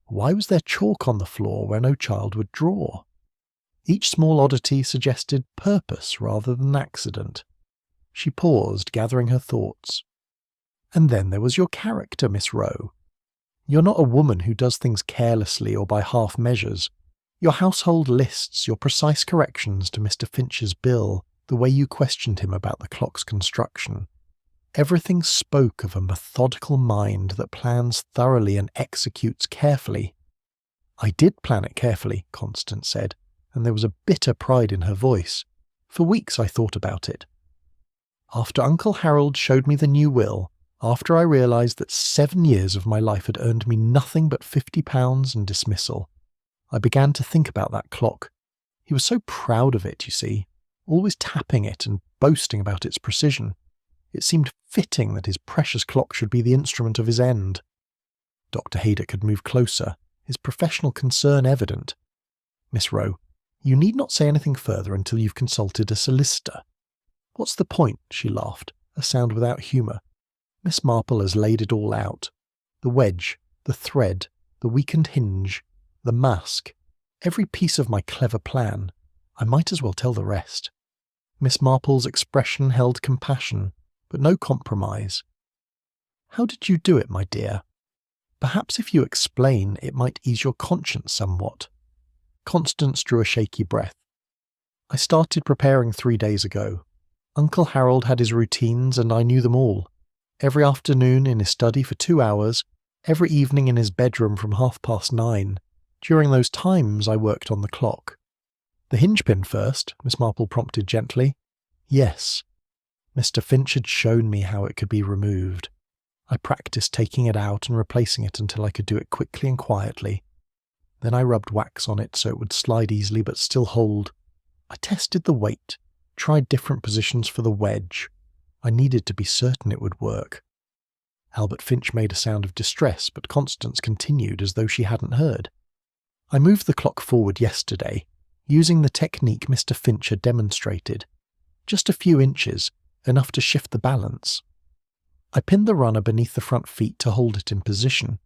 Why was there chalk on the floor where no child would draw? Each small oddity suggested purpose rather than accident." She paused, gathering her thoughts. "And then there was your character, Miss Rowe. You're not a woman who does things carelessly or by half measures. Your household lists, your precise corrections to Mr. Finch's bill, the way you questioned him about the clock's construction. Everything spoke of a methodical mind that plans thoroughly and executes carefully." "I did plan it carefully," Constance said, and there was a bitter pride in her voice. "For weeks I thought about it. After Uncle Harold showed me the new will, after I realised that 7 years of my life had earned me nothing but £50 and dismissal, I began to think about that clock. He was so proud of it, you see, always tapping it and boasting about its precision. It seemed fitting that his precious clock should be the instrument of his end." Dr. Haydock had moved closer, his professional concern evident. "Miss Rowe, you need not say anything further until you've consulted a solicitor." "What's the point?" she laughed, a sound without humour. "Miss Marple has laid it all out. The wedge, the thread, the weakened hinge, the mask, every piece of my clever plan. I might as well tell the rest." Miss Marple's expression held compassion, but no compromise. "How did you do it, my dear? Perhaps if you explain, it might ease your conscience somewhat." Constance drew a shaky breath. "I started preparing 3 days ago. Uncle Harold had his routines, and I knew them all. Every afternoon in his study for 2 hours, every evening in his bedroom from 9:30. During those times I worked on the clock. The Hinge-Pin first, Miss Marple prompted gently. Yes. Mr. Finch had shown me how it could be removed. I practiced taking it out and replacing it until I could do it quickly and quietly. Then I rubbed wax on it so it would slide easily but still hold. I tested the weight, tried different positions for the wedge. I needed to be certain it would work. Albert Finch made a sound of distress, but Constance continued as though she hadn't heard. I moved the clock forward yesterday, using the technique Mr. Finch had demonstrated. Just a few inches, enough to shift the balance. I pinned the runner beneath the front feet to hold it in position.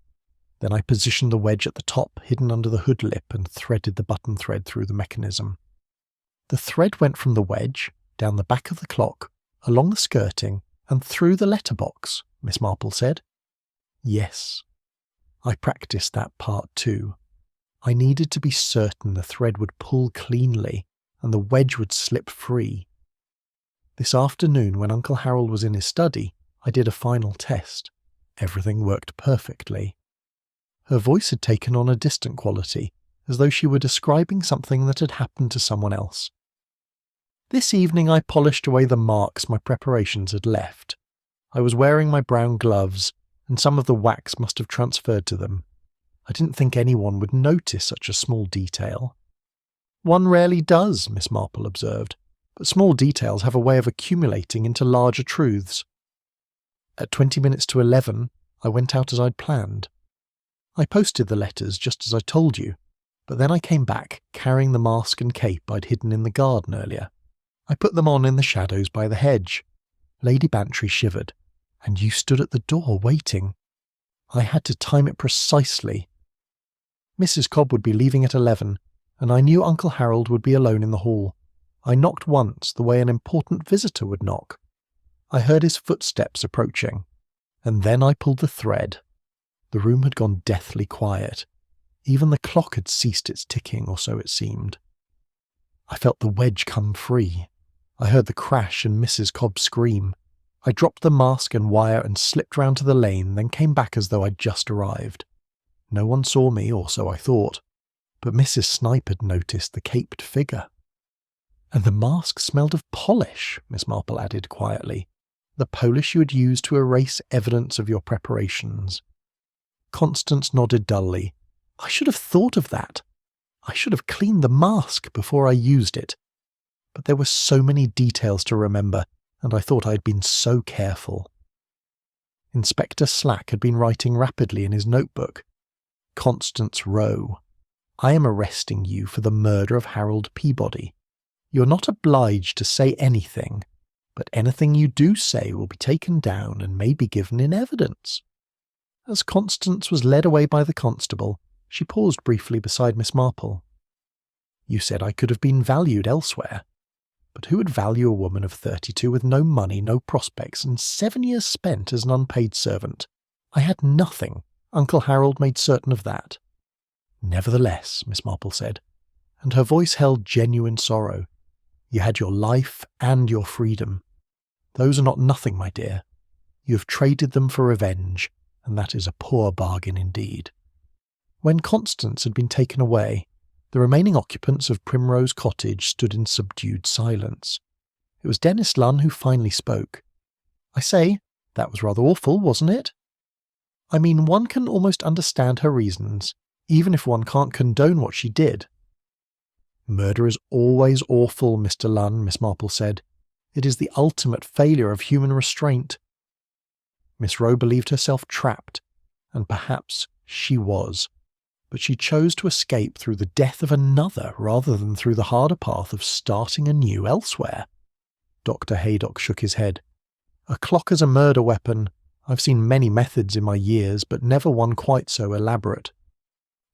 Then I positioned the wedge at the top, hidden under the hood lip, and threaded the button thread through the mechanism. The thread went from the wedge, down the back of the clock, along the skirting, and through the letterbox, Miss Marple said. Yes. I practiced that part too. I needed to be certain the thread would pull cleanly, and the wedge would slip free. This afternoon, when Uncle Harold was in his study, I did a final test. Everything worked perfectly. Her voice had taken on a distant quality, as though she were describing something that had happened to someone else. This evening I polished away the marks my preparations had left. I was wearing my brown gloves, and some of the wax must have transferred to them. I didn't think anyone would notice such a small detail. One rarely does, Miss Marple observed, but small details have a way of accumulating into larger truths. At 11:20, I went out as I'd planned. I posted the letters just as I told you, but then I came back carrying the mask and cape I'd hidden in the garden earlier. I put them on in the shadows by the hedge. Lady Bantry shivered, and you stood at the door waiting. I had to time it precisely. Mrs. Cobb would be leaving at 11, and I knew Uncle Harold would be alone in the hall. I knocked once the way an important visitor would knock. I heard his footsteps approaching, and then I pulled the thread. The room had gone deathly quiet. Even the clock had ceased its ticking, or so it seemed. I felt the wedge come free. I heard the crash and Mrs. Cobb scream. I dropped the mask and wire and slipped round to the lane, then came back as though I'd just arrived. No one saw me, or so I thought, but Mrs. Snipe had noticed the caped figure. And the mask smelled of polish, Miss Marple added quietly. The polish you had used to erase evidence of your preparations. Constance nodded dully. I should have thought of that. I should have cleaned the mask before I used it. But there were so many details to remember, and I thought I had been so careful. Inspector Slack had been writing rapidly in his notebook. Constance Rowe, I am arresting you for the murder of Harold Peabody. You're not obliged to say anything, but anything you do say will be taken down and may be given in evidence. As Constance was led away by the constable, she paused briefly beside Miss Marple. You said I could have been valued elsewhere. But who would value a woman of 32 with no money, no prospects, and 7 years spent as an unpaid servant? I had nothing. Uncle Harold made certain of that. Nevertheless, Miss Marple said, and her voice held genuine sorrow, you had your life and your freedom. Those are not nothing, my dear. You have traded them for revenge, and that is a poor bargain indeed. When Constance had been taken away, the remaining occupants of Primrose Cottage stood in subdued silence. It was Dennis Lunn who finally spoke. I say, that was rather awful, wasn't it? I mean, one can almost understand her reasons, even if one can't condone what she did. Murder is always awful, Mr. Lunn, Miss Marple said. It is the ultimate failure of human restraint. Miss Rowe believed herself trapped, and perhaps she was. But she chose to escape through the death of another rather than through the harder path of starting anew elsewhere. Dr. Haydock shook his head. A clock as a murder weapon. I've seen many methods in my years, but never one quite so elaborate.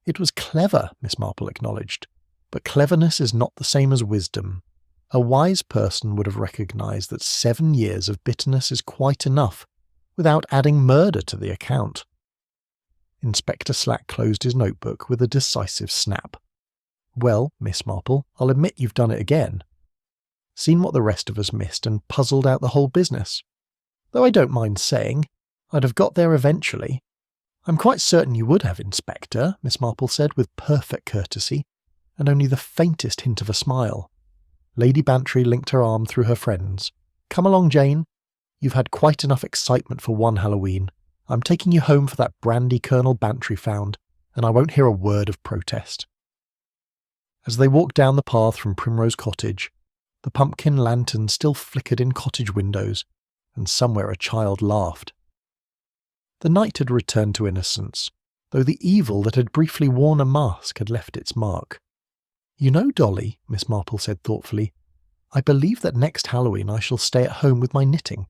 It was clever, Miss Marple acknowledged, but cleverness is not the same as wisdom. A wise person would have recognised that 7 years of bitterness is quite enough, without adding murder to the account. Inspector Slack closed his notebook with a decisive snap. Well, Miss Marple, I'll admit you've done it again. Seen what the rest of us missed and puzzled out the whole business. Though I don't mind saying, I'd have got there eventually. "I'm quite certain you would have, Inspector," Miss Marple said with perfect courtesy, and only the faintest hint of a smile. Lady Bantry linked her arm through her friend's. "Come along, Jane. You've had quite enough excitement for one Halloween. I'm taking you home for that brandy Colonel Bantry found, and I won't hear a word of protest." As they walked down the path from Primrose Cottage, the pumpkin lantern still flickered in cottage windows, and somewhere a child laughed. The night had returned to innocence, though the evil that had briefly worn a mask had left its mark. "You know, Dolly," Miss Marple said thoughtfully, "I believe that next Halloween I shall stay at home with my knitting.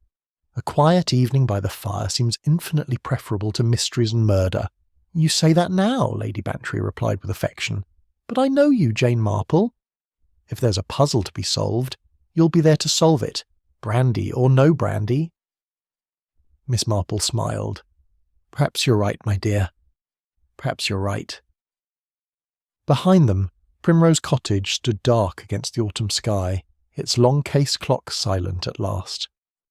A quiet evening by the fire seems infinitely preferable to mysteries and murder." "You say that now," Lady Bantry replied with affection. "But I know you, Jane Marple. If there's a puzzle to be solved, you'll be there to solve it, brandy or no brandy." Miss Marple smiled. "Perhaps you're right, my dear. Perhaps you're right." Behind them, Primrose Cottage stood dark against the autumn sky, its long case clock silent at last.